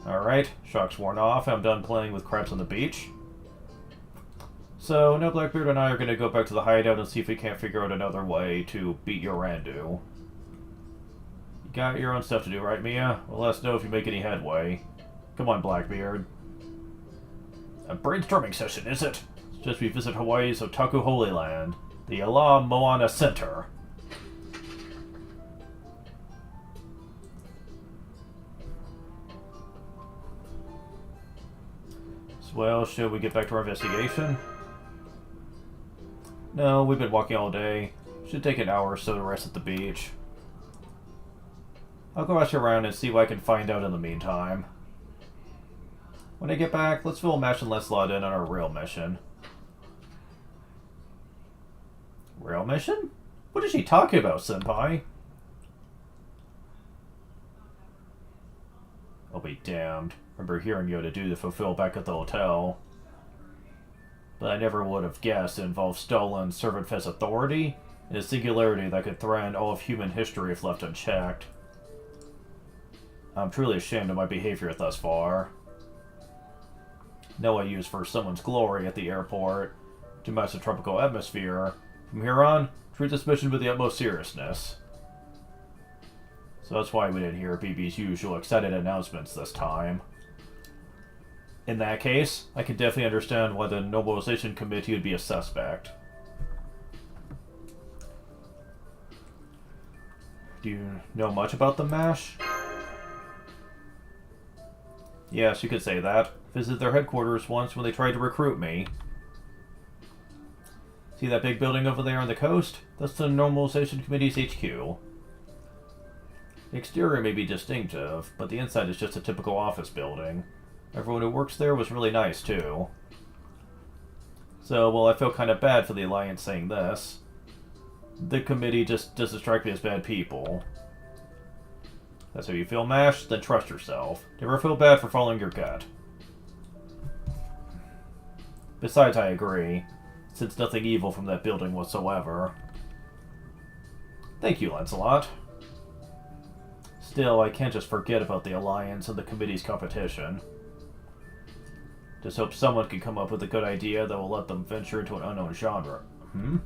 Alright, shock's worn off. I'm done playing with crabs on the beach. So, now Blackbeard and I are going to go back to the hideout and see if we can't figure out another way to beat Yorandu. You got your own stuff to do, right, Mia? Well, let us know if you make any headway. Come on, Blackbeard. A brainstorming session, is it? Just we visit Hawaii's Otaku Holy Land, the Ala Moana Center. Well, should we get back to our investigation? No, we've been walking all day. Should take an hour or so to rest at the beach. I'll go ask around and see what I can find out in the meantime. When I get back, let's fill Mash and Lancelot in on our real mission. Real mission? What is she talking about, Senpai? I'll be damned. Remember hearing Yoda do the fulfill back at the hotel. But I never would have guessed it involved stolen servant fest authority and a singularity that could threaten all of human history if left unchecked. I'm truly ashamed of my behavior thus far. No I use for someone's glory at the airport to match the tropical atmosphere. From here on, treat this mission with the utmost seriousness. So that's why we didn't hear BB's usual excited announcements this time. In that case, I can definitely understand why the Nobilization Committee would be a suspect. Do you know much about the MASH? Yes, you could say that. Visited their headquarters once when they tried to recruit me. See that big building over there on the coast? That's the Normalization Committee's HQ. The exterior may be distinctive, but the inside is just a typical office building. Everyone who works there was really nice, too. So, well, I feel kind of bad for the Alliance saying this. The committee just doesn't strike me as bad people. That's how you feel, MASH? Then trust yourself. Never feel bad for following your gut. Besides, I agree. Since nothing evil from that building whatsoever. Thank you, Lancelot. Still, I can't just forget about the Alliance and the committee's competition. Just hope someone can come up with a good idea that will let them venture into an unknown genre. Do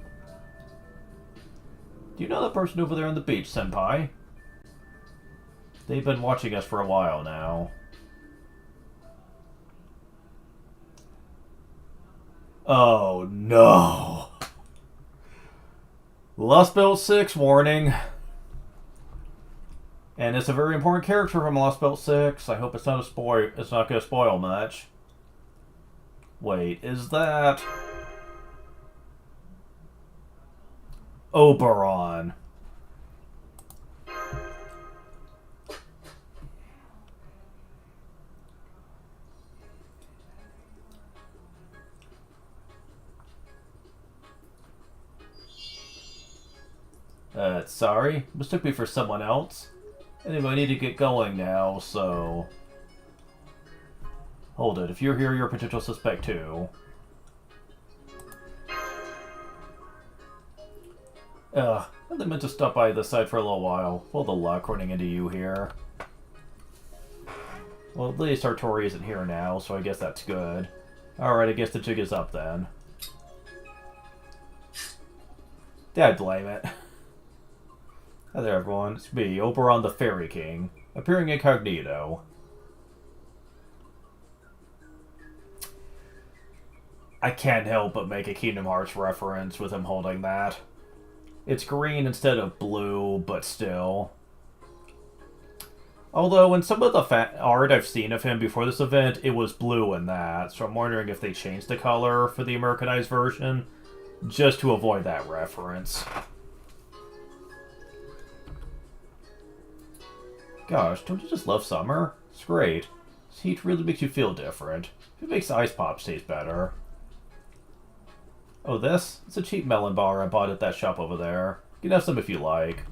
you know that person over there on the beach, Senpai? They've been watching us for a while now. Oh no! Lost Belt 6 warning. And it's a very important character from Lost Belt 6. I hope it's not it's not gonna spoil much. Wait, is that Oberon? Sorry, mistook me for someone else. Anyway, I need to get going now, so... Hold it, if you're here, you're a potential suspect too. I only meant to stop by this side for a little while. Full the luck running into you here. Well, at least Artori isn't here now, so I guess that's good. Alright, I guess the jig is up then. Dad blame it. Hi there everyone, it's me, Oberon the Fairy King, appearing incognito. I can't help but make a Kingdom Hearts reference with him holding that. It's green instead of blue, but still. Although, in some of the art I've seen of him before this event, it was blue in that, so I'm wondering if they changed the color for the Americanized version, just to avoid that reference. Gosh, don't you just love summer? It's great. This heat really makes you feel different. It makes ice pops taste better. Oh, this? It's a cheap melon bar I bought at that shop over there. You can have some if you like.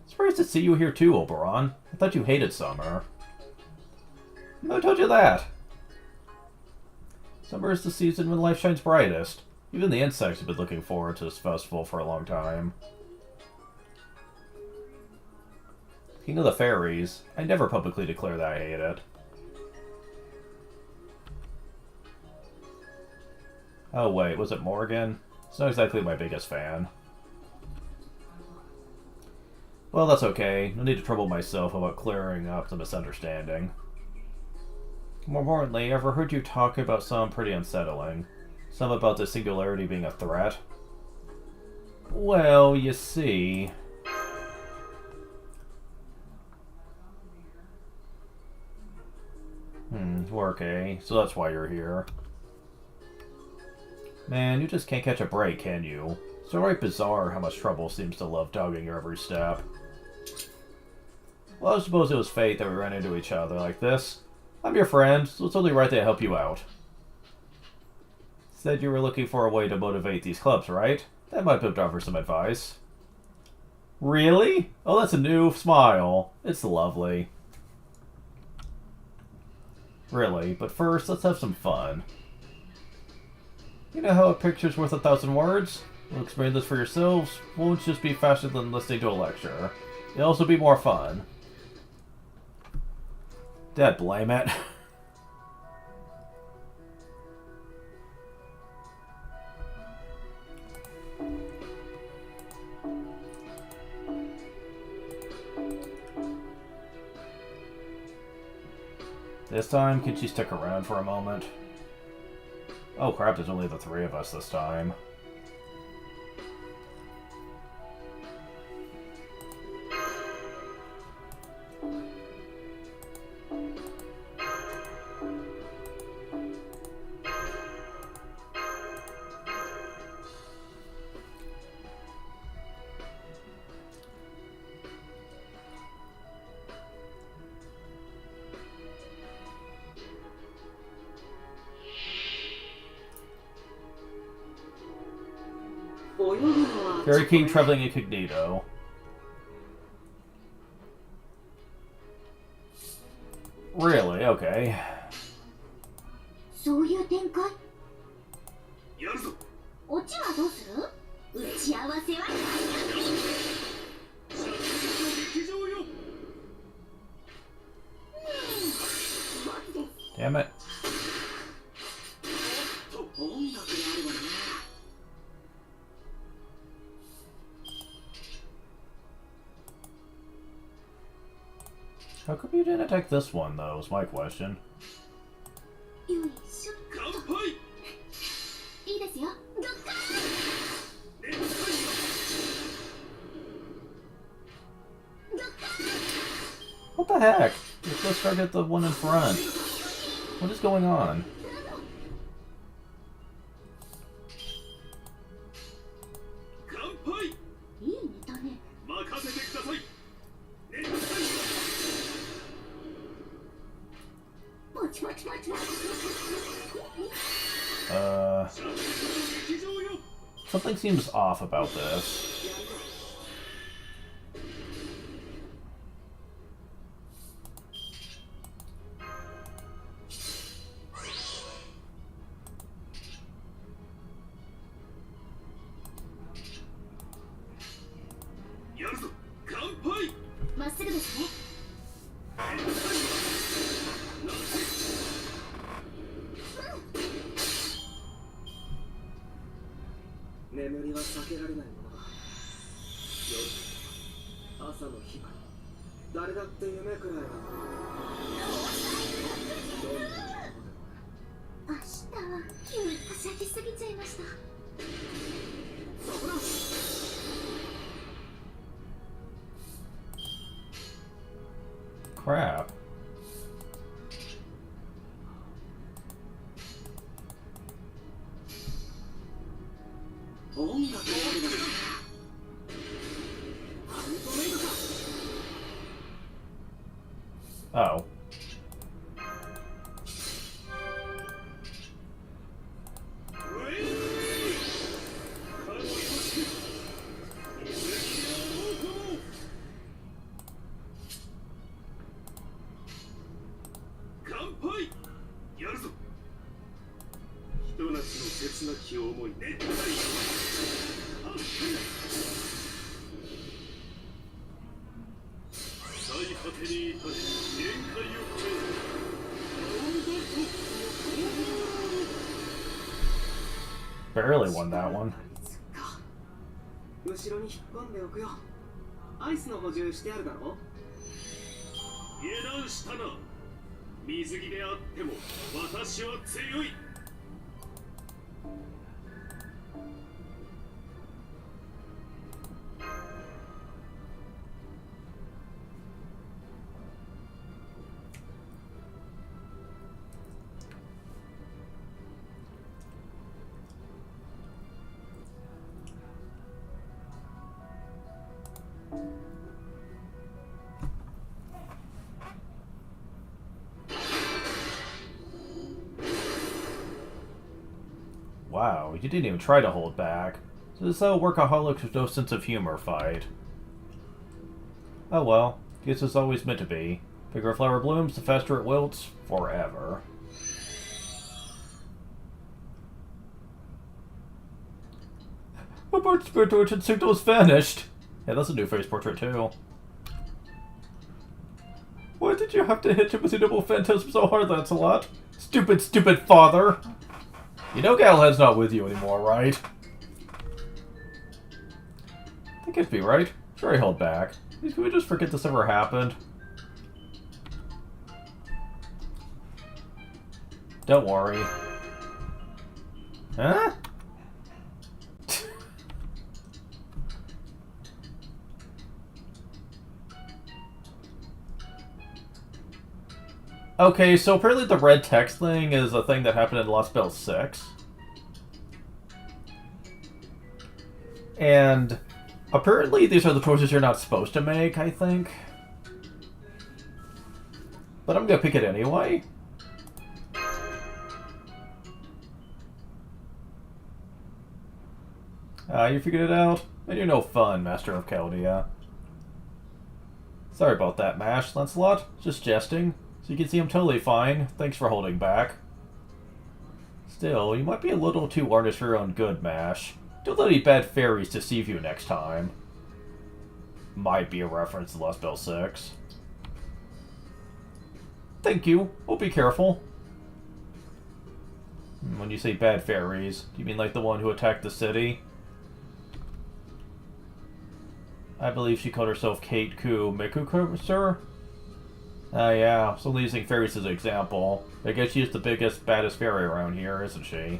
Surprised to see you here too, Oberon. I thought you hated summer. Who told you that? Summer is the season when life shines brightest. Even the insects have been looking forward to this festival for a long time. King of the Fairies. I never publicly declare that I hate it. Oh wait, was it Morgan? It's not exactly my biggest fan. Well, that's okay. No need to trouble myself about clearing up the misunderstanding. More importantly, I've heard you talk about some pretty unsettling. Some about the singularity being a threat. Well, you see... okay. So that's why you're here. Man, you just can't catch a break, can you? It's downright bizarre how much trouble seems to love dogging your every step. Well, I suppose it was fate that we ran into each other like this. I'm your friend, so it's only right that I help you out. Said you were looking for a way to motivate these clubs, right? That might have offered some advice. Really? Oh, that's a new smile. It's lovely. Really, but first, let's have some fun. You know how a picture's worth 1,000 words? You'll experience this for yourselves. Won't just be faster than listening to a lecture. It'll also be more fun. Dad, blame it. This time, can she stick around for a moment? Oh crap, there's only the three of us this time. Very keen traveling incognito. Really? Okay. そういう展開やるぞオチはどうする打ち合わせは劇場よ Damn it. How come you didn't attack this one, though, is my question. よいしょ乾杯いいですよドッカー What the heck? Let's target the one in front. What is going on? Something seems off about this. crap. Oh. Barely won that one. 後ろに引っ込んでおくよ。アイスの補充してあるだろ。油断したな。水着であっても私は強い。Wow, you didn't even try to hold back. This is how workaholics with no sense of humor fight. Oh well, guess it's always meant to be. Bigger a flower blooms, the faster it wilts, forever. My bird spirit orchard signal's vanished! Yeah, that's a new face portrait too. Why did you have to hit him with your double phantasm so hard, Lancelot? Stupid, stupid father! You know Galahad's not with you anymore, right? That can't be right. Sure, I held back. Can we just forget this ever happened? Don't worry. Huh? Okay, so apparently the red text thing is a thing that happened in Lost Spell 6. And apparently these are the choices you're not supposed to make, I think. But I'm gonna pick it anyway. You figured it out? And you're no fun, Master of Chaldea. Sorry about that, Mash, Lancelot. Just jesting. So you can see I'm totally fine. Thanks for holding back. Still, you might be a little too earnest for your own good, Mash. Don't let any bad fairies deceive you next time. Might be a reference to Lost Spell 6. Thank you. We'll be careful. When you say bad fairies, do you mean like the one who attacked the city? I believe she called herself Kate Ku Mikuku, sir? Yeah, I was only using fairies as an example. I guess she's the biggest, baddest fairy around here, isn't she?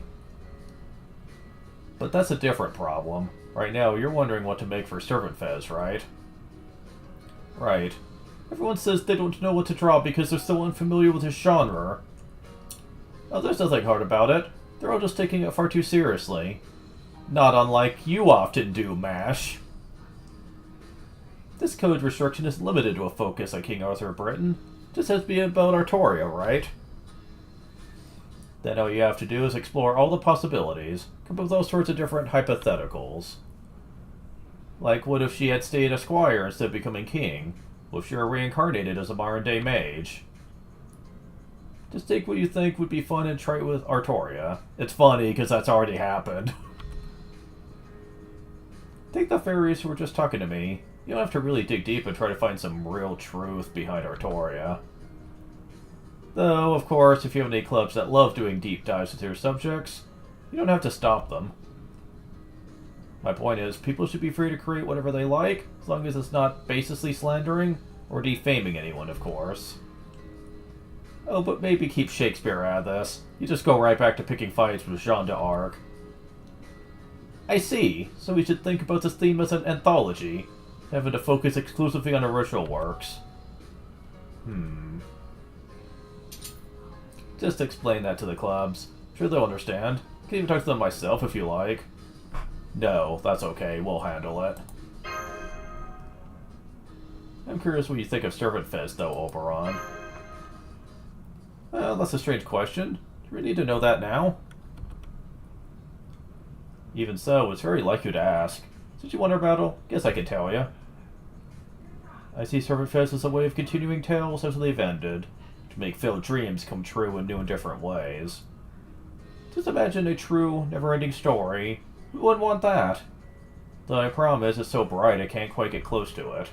But that's a different problem. Right now, you're wondering what to make for Servant Fez, right? Right. Everyone says they don't know what to draw because they're so unfamiliar with this genre. Oh, there's nothing hard about it. They're all just taking it far too seriously. Not unlike you often do, Mash. This code restriction is limited to a focus on King Arthur of Britain. Just has to be about Artoria, right? Then all you have to do is explore all the possibilities, come up with all sorts of different hypotheticals. Like, what if she had stayed a squire instead of becoming king? What if she were reincarnated as a modern-day mage? Just take what you think would be fun and try it with Artoria. It's funny, because that's already happened. Take the fairies who were just talking to me. You don't have to really dig deep and try to find some real truth behind Artoria. Though, of course, if you have any clubs that love doing deep dives with your subjects, you don't have to stop them. My point is, people should be free to create whatever they like, as long as it's not baselessly slandering or defaming anyone, of course. Oh, but maybe keep Shakespeare out of this. You just go right back to picking fights with Jeanne d'Arc. I see, so we should think about this theme as an anthology, having to focus exclusively on original works. Just explain that to the clubs. Sure, they'll understand. Can even talk to them myself if you like. No, that's okay. We'll handle it. I'm curious what you think of Servant Fest, though, Oberon. Well, that's a strange question. Do you really need to know that now? Even so, it's very like you to ask. Since you won our battle, guess I can tell you. I see Servant Fest as a way of continuing tales after they've ended, to make failed dreams come true in new and different ways. Just imagine a true, never-ending story. Who wouldn't want that? Though I promise it's so bright I can't quite get close to it.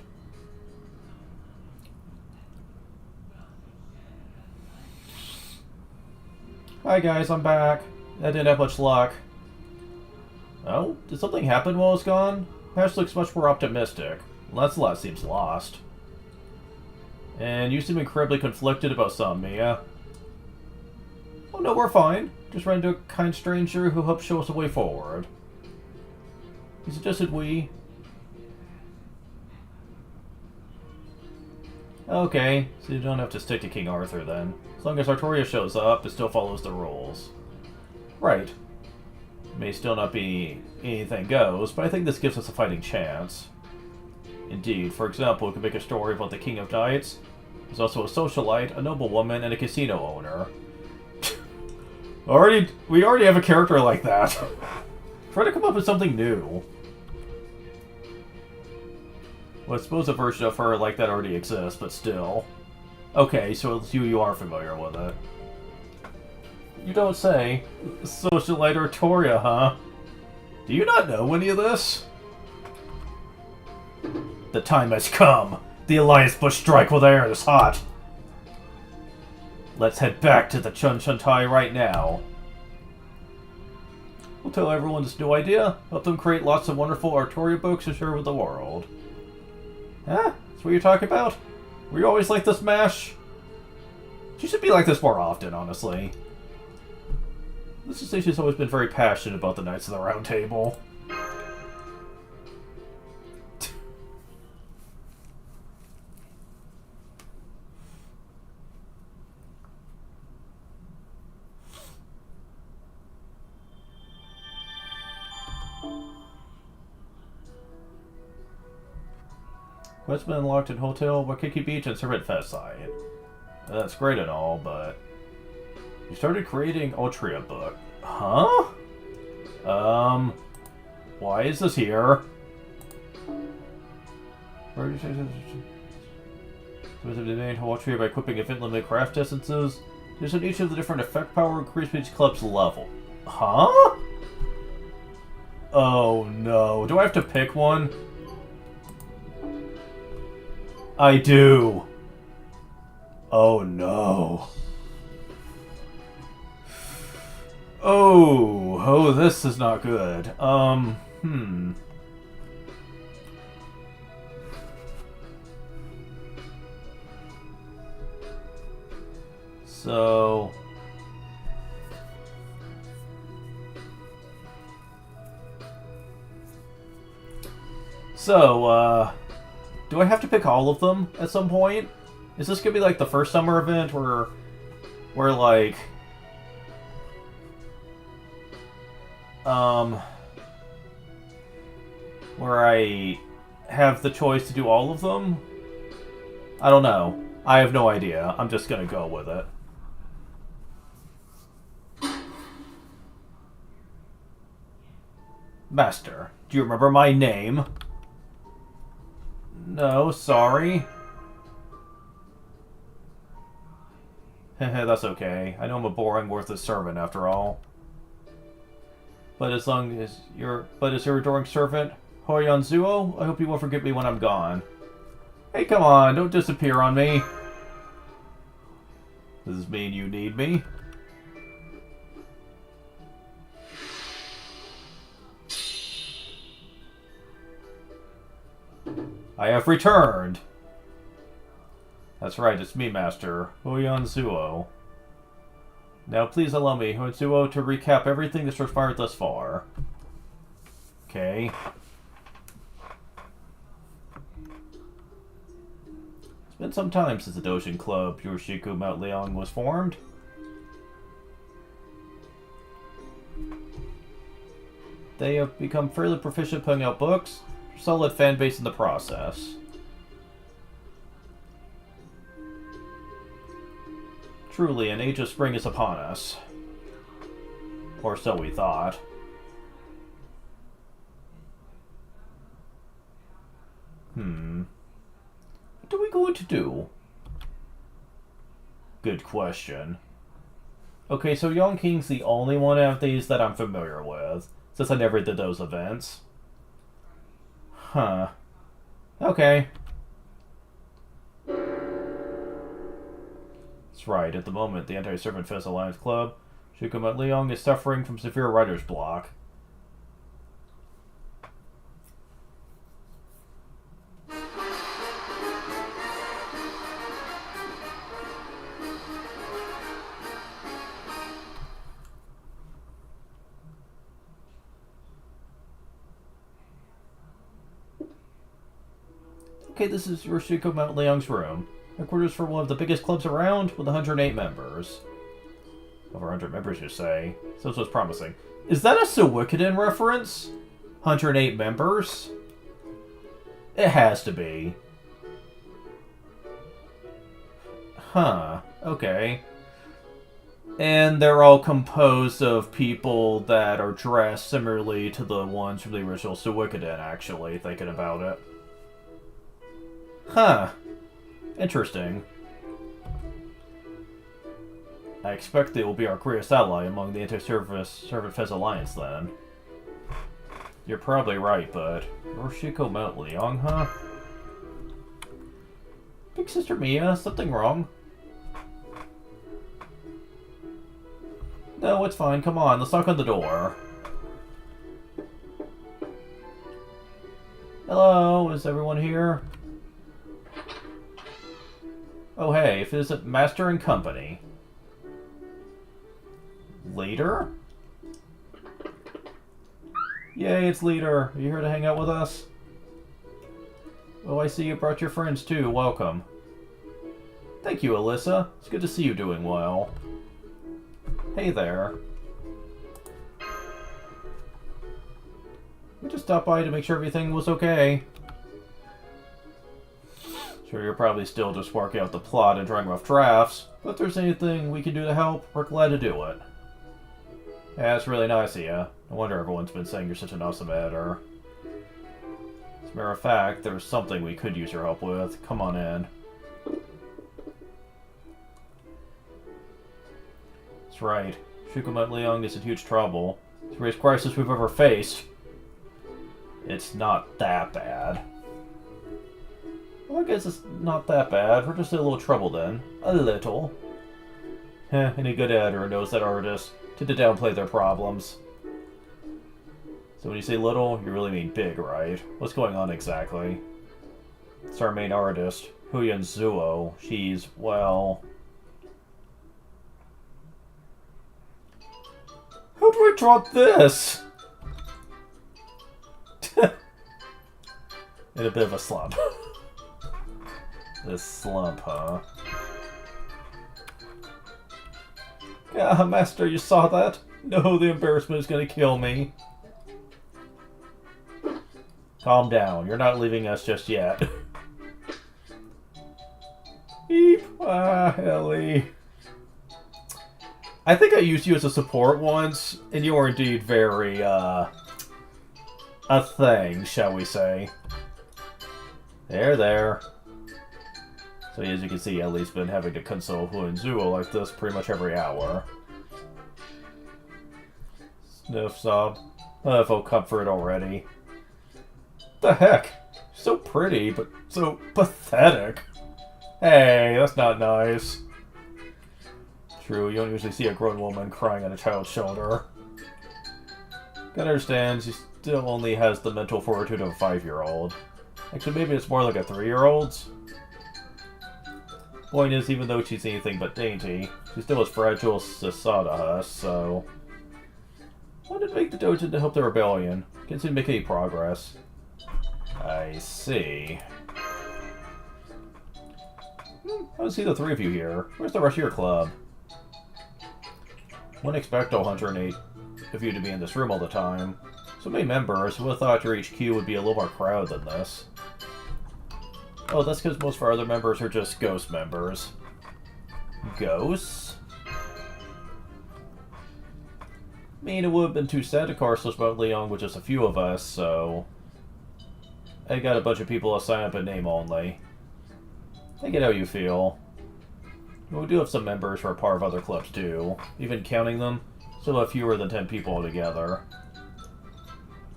Hi guys, I'm back. I didn't have much luck. Oh? Did something happen while I was gone? Pash looks much more optimistic. Lancelot seems lost. And you seem incredibly conflicted about some, Mia. Oh no, we're fine. Just ran into a kind stranger who helped show us a way forward. He suggested we... Okay, so you don't have to stick to King Arthur then. As long as Artoria shows up, it still follows the rules. Right. May still not be anything goes, but I think this gives us a fighting chance. Indeed, for example, we could make a story about the King of Knights. He's also a socialite, a noblewoman, and a casino owner. We already have a character like that. Try to come up with something new. Well, I suppose a version of her like that already exists, but still. Okay, so you are familiar with it. You don't say. Socialite Artoria, huh? Do you not know any of this? The time has come. The Alliance Bush strike while the air is hot. Let's head back to the Chun Chuntai right now. We'll tell everyone this new idea, help them create lots of wonderful Artoria books to share with the world. Huh? That's what you're talking about? Were you always like this, Mash? She should be like this more often, honestly. Let's just say she's always been very passionate about the Knights of the Round Table. Quest been unlocked in Hotel Waikiki Beach and Serpent Fest side. That's great and all, but... You started creating Altria book. Huh? Why is this here? Was it named Altria by equipping event limited craft essences? There's in each of the different effect power increase each club's level. Huh? Oh no. Do I have to pick one? I do. Oh no. Oh, this is not good. So... do I have to pick all of them at some point? Is this gonna be like the first summer event where like... where I have the choice to do all of them? I don't know. I have no idea. I'm just gonna go with it. Master, do you remember my name? No, sorry. Heh, that's okay. I know I'm a boring, worthless servant after all. But as your adoring servant, Hoyan Zuo, I hope you won't forget me when I'm gone. Hey, come on, don't disappear on me. Does this mean you need me? I have returned! That's right, it's me, Master, Hoyan Zuo. Now please allow me, Hoyan Zuo, to recap everything that's transpired thus far. Okay. It's been some time since the Dojin Club Yoshiko Mount Leong was formed. They have become fairly proficient putting out books, solid fan base in the process. Truly, an age of spring is upon us. Or so we thought. What are we going to do? Good question. Okay, so Young King's the only one of these that I'm familiar with, since I never did those events. Huh. Okay. That's right, at the moment, the Anti-Servant Fest Alliance Club, Shikumat Leong, is suffering from severe writer's block. Okay, this is Yoshiko Mount Leong's room. Headquarters for one of the biggest clubs around, with 108 members. Over 100 members, you say? So it's promising. Is that a Suikoden reference? 108 members? It has to be. Huh. Okay. And they're all composed of people that are dressed similarly to the ones from the original Suikoden, actually, thinking about it. Huh. Interesting. I expect they will be our greatest ally among the Anti-Servant Fez Alliance, then. You're probably right, but... Yoshiko Mount Leong, huh? Big Sister Mia, something wrong? No, it's fine. Come on, let's knock on the door. Hello, is everyone here? Oh hey, if it isn't Master and Company. Leader? Yay, it's Leader. Are you here to hang out with us? Oh, I see you brought your friends too. Welcome. Thank you, Alyssa. It's good to see you doing well. Hey there. We just stopped by to make sure everything was okay. Sure, you're probably still just working out the plot and drawing rough drafts, but if there's anything we can do to help, we're glad to do it. Yeah, it's really nice of you. No wonder everyone's been saying you're such an awesome editor. As a matter of fact, there's something we could use your help with. Come on in. That's right. Shikumat Leong is in huge trouble. It's the greatest crisis we've ever faced. It's not that bad. Well, I guess it's not that bad. We're just in a little trouble then. A little. Any good editor knows that artists tend to downplay their problems. So when you say little, you really mean big, right? What's going on exactly? It's our main artist, Huyan Zuo. She's, well... How do I draw this? In a bit of a slump. This slump, huh? Yeah, Master, you saw that? No, the embarrassment is gonna kill me. Calm down, you're not leaving us just yet. Beep. Ah, Ellie. I think I used you as a support once, and you were indeed very, a thing, shall we say. There. So as you can see, Ellie's been having to console Huan Zuo like this pretty much every hour. Sniff, sob. I feel comfort already. The heck? So pretty, but so pathetic. Hey, that's not nice. True, you don't usually see a grown woman crying on a child's shoulder. Gotta understand, she still only has the mental fortitude of a 5-year-old. Actually, maybe it's more like a 3-year-old's. Point is, even though she's anything but dainty, she's still as fragile as a sawdust, so... What did make the Dojin to help the rebellion? Can't seem to make any progress. I see. I don't see the three of you here. Where's the rest of your club? Wouldn't expect all 108 of you to be in this room all the time. So many members, who would have thought your HQ would be a little more crowded than this. Oh, that's because most of our other members are just ghost members. Ghosts? I mean, it would have been too sad to Carlos about Leon with just a few of us, so... I got a bunch of people to sign up in name only. I get how you feel. But we do have some members who are part of other clubs too. Even counting them, still have fewer than 10 people altogether.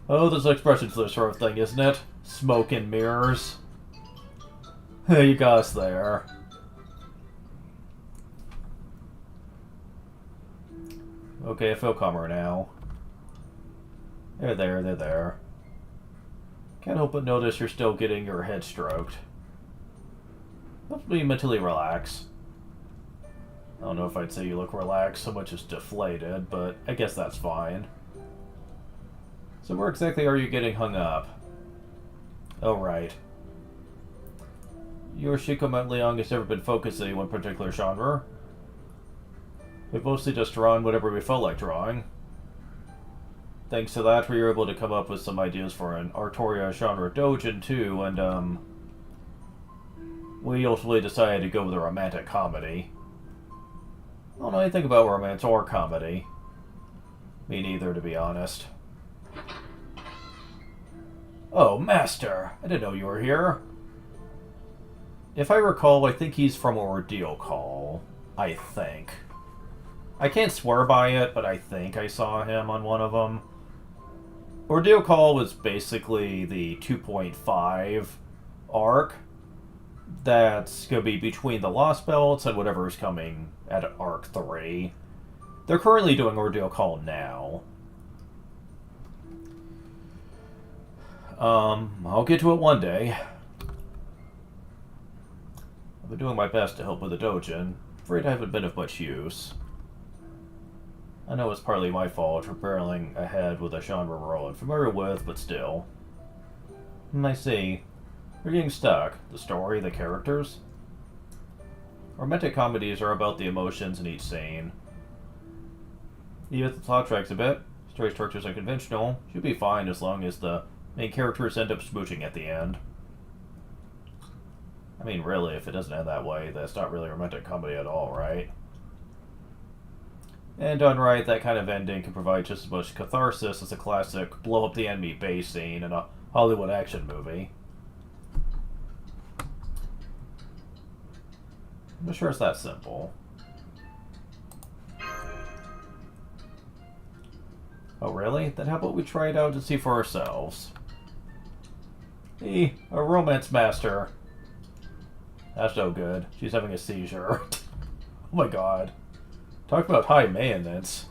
Oh, there's an expression for this sort of thing, isn't it? Smoke and mirrors. You got us there. Okay, I feel calmer now. They're there, they're there. Can't help but notice you're still getting your head stroked. Helps me mentally relax. I don't know if I'd say you look relaxed so much as deflated, but I guess that's fine. So where exactly are you getting hung up? Oh, right. Your Shikomet Leong has never been focused on any one particular genre. We've mostly just drawn whatever we felt like drawing. Thanks to that, we were able to come up with some ideas for an Artoria genre doujin too, and we ultimately decided to go with a romantic comedy. I don't know anything about romance or comedy. Me neither, to be honest. Oh, Master! I didn't know you were here. If I recall, I think he's from Ordeal Call. I think. I can't swear by it, but I think I saw him on one of them. Ordeal Call was basically the 2.5 arc that's going to be between the Lost Belts and whatever is coming at Arc 3. They're currently doing Ordeal Call now. I'll get to it one day. I've been doing my best to help with the doujin. Afraid I haven't been of much use. I know it's partly my fault for barreling ahead with a genre we're all unfamiliar with, but still. I see. You're getting stuck. The story, the characters? Romantic comedies are about the emotions in each scene. Even if the plot drags a bit, story structures are conventional, should be fine as long as the main characters end up smooching at the end. I mean, really, if it doesn't end that way, that's not really romantic comedy at all, right? And done right, that kind of ending can provide just as much catharsis as a classic blow-up-the-enemy base scene in a Hollywood action movie. I'm not sure it's that simple. Oh, really? Then how about we try it out and see for ourselves? Hey, a romance master. That's no good. She's having a seizure. Oh my god. Talk about high maintenance.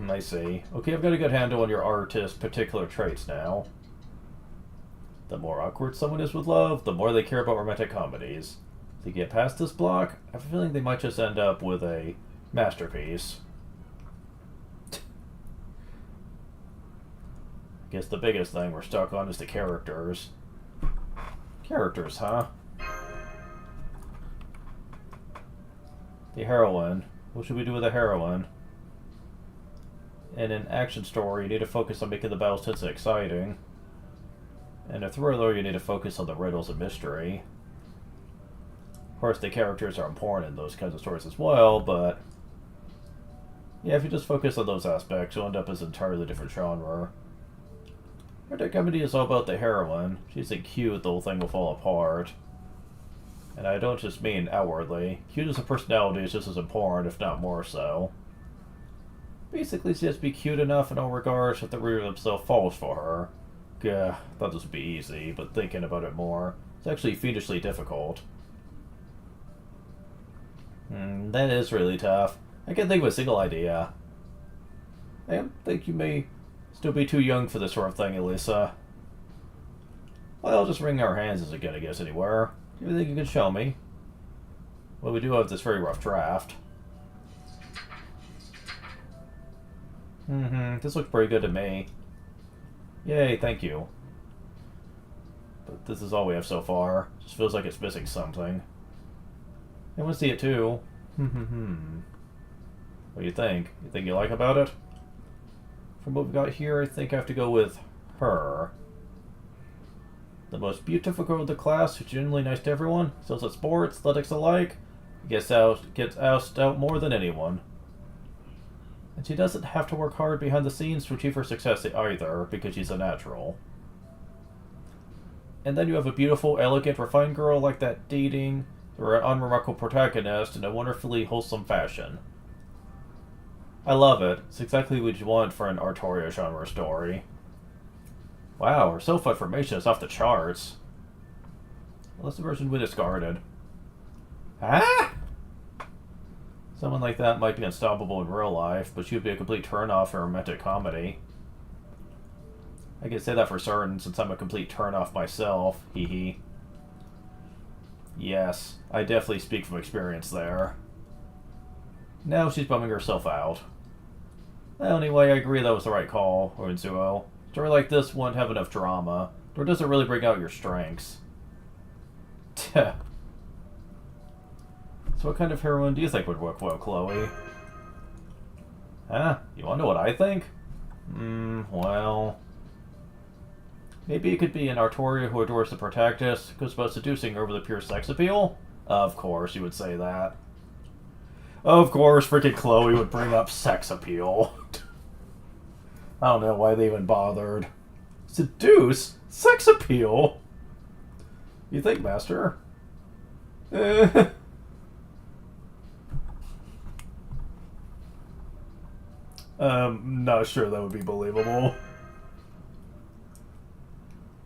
I see. Okay, I've got a good handle on your artist's particular traits now. The more awkward someone is with love, the more they care about romantic comedies. To get past this block, I have a feeling they might just end up with a masterpiece. I guess the biggest thing we're stuck on is the characters. Characters, huh? The heroine. What should we do with the heroine? In an action story, you need to focus on making the battles tense and exciting. In a thriller, you need to focus on the riddles and mystery. Of course, the characters are important in those kinds of stories as well, but... yeah, if you just focus on those aspects, you'll end up as an entirely different genre. Romantic comedy is all about the heroine. She's so cute, the whole thing will fall apart. And I don't just mean outwardly. Cuteness of personality is just as important, if not more so. Basically, she has to be cute enough in all regards that the reader himself falls for her. Gah, thought this would be easy, but thinking about it more, it's actually fiendishly difficult. That is really tough. I can't think of a single idea. I think you may still be too young for this sort of thing, Elisa. Well, just wringing our hands isn't gonna get us anywhere. Do you think you can show me? Well, we do have this very rough draft. This looks pretty good to me. Yay, thank you. But this is all we have so far. Just feels like it's missing something. I want to see it too. What do you think? You think you like about it? From what we got here, I think I have to go with her. The most beautiful girl of the class, who's genuinely nice to everyone, excels at sports, athletics alike, gets asked out more than anyone. And she doesn't have to work hard behind the scenes to achieve her success either, because she's a natural. And then you have a beautiful, elegant, refined girl like that dating her unremarkable protagonist in a wonderfully wholesome fashion. I love it. It's exactly what you want for an Artoria genre story. Wow, her sofa information is off the charts. Unless the version we discarded. Ah! Someone like that might be unstoppable in real life, but she would be a complete turn-off in a romantic comedy. I can say that for certain, since I'm a complete turn-off myself. Hee hee. Yes, I definitely speak from experience there. Now she's bumming herself out. Well, anyway, I agree that was the right call, Oinzuo. A story like this won't have enough drama, or doesn't really bring out your strengths. So what kind of heroine do you think would work well, Chloe? Huh? You want to know what I think? Well... Maybe it could be an Artoria who adores the protagonist, goes about seducing her with a pure sex appeal? Of course you would say that. Of course freaking Chloe would bring up sex appeal. I don't know why they even bothered. Seduce? Sex appeal? You think, Master? Not sure that would be believable.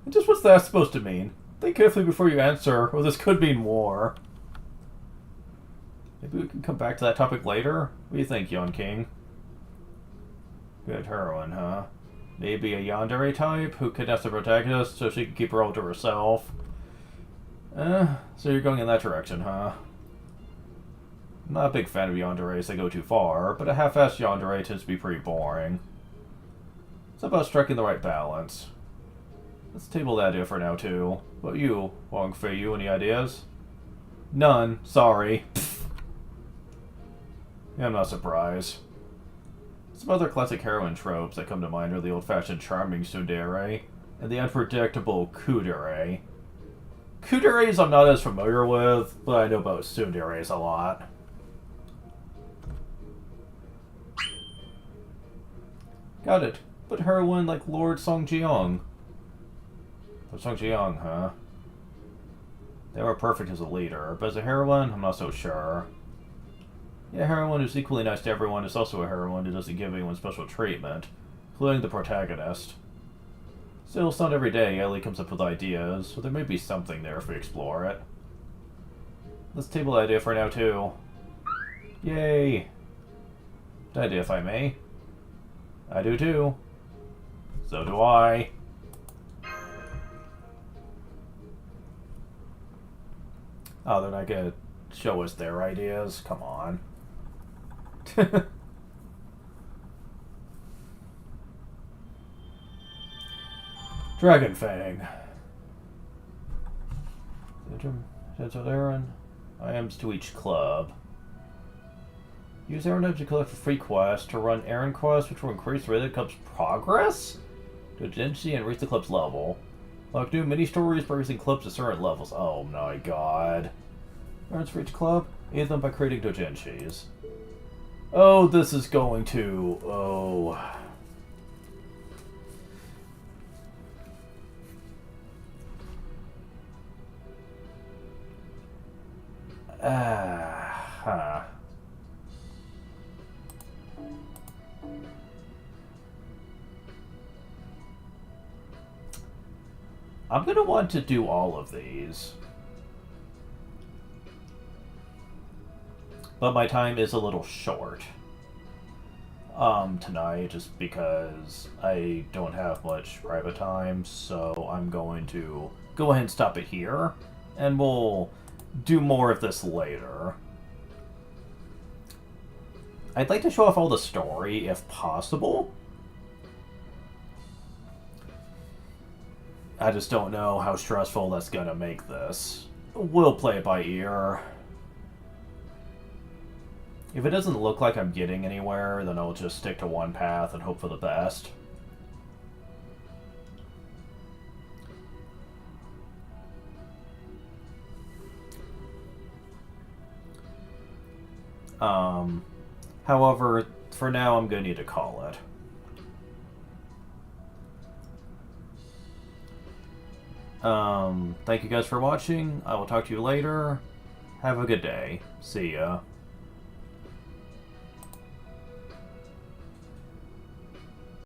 Just what's that supposed to mean? Think carefully before you answer, or this could mean war. Maybe we can come back to that topic later? What do you think, Yon King? Good heroine, huh? Maybe a yandere type who kidnaps the protagonist so she can keep her all to herself. So you're going in that direction, huh? I'm not a big fan of yanderes that go too far, but a half-assed yandere tends to be pretty boring. It's about striking the right balance. Let's table that idea for now, too. What about you, Wong Fei? You any ideas? None. Sorry. Yeah, I'm not surprised. Some other classic heroine tropes that come to mind are the old-fashioned charming tsundere and the unpredictable kudere. Kuderes I'm not as familiar with, but I know about tsunderes a lot. Got it. But heroine like Lord Songjiang. Lord Songjiang, huh? They were perfect as a leader, but as a heroine, I'm not so sure. Yeah, a heroine who's equally nice to everyone is also a heroine who doesn't give anyone special treatment, including the protagonist. Still, it's not every day Ellie comes up with ideas, so there may be something there if we explore it. Let's table the idea for now, too. Yay! Good idea, if I may. I do, too. So do I. Oh, they're not gonna show us their ideas? Come on. Dragon Fang. Gentle Aaron. Items to each club. Use errand items to collect for free quests to run errand quests, which will increase the rate of the club's progress, to agency and reach the club's level. Like new mini-stories by raising clubs to certain levels. Oh my god. Errands for each club? Aid them by creating doujinshis. Oh, this is going to... Oh... Huh. I'm going to want to do all of these. But my time is a little short. Tonight, just because I don't have much private time, so I'm going to go ahead and stop it here, and we'll do more of this later. I'd like to show off all the story, if possible. I just don't know how stressful that's gonna make this. We'll play it by ear. If it doesn't look like I'm getting anywhere, then I'll just stick to one path and hope for the best. However, for now I'm gonna need to call it. Thank you guys for watching. I will talk to you later. Have a good day. See ya.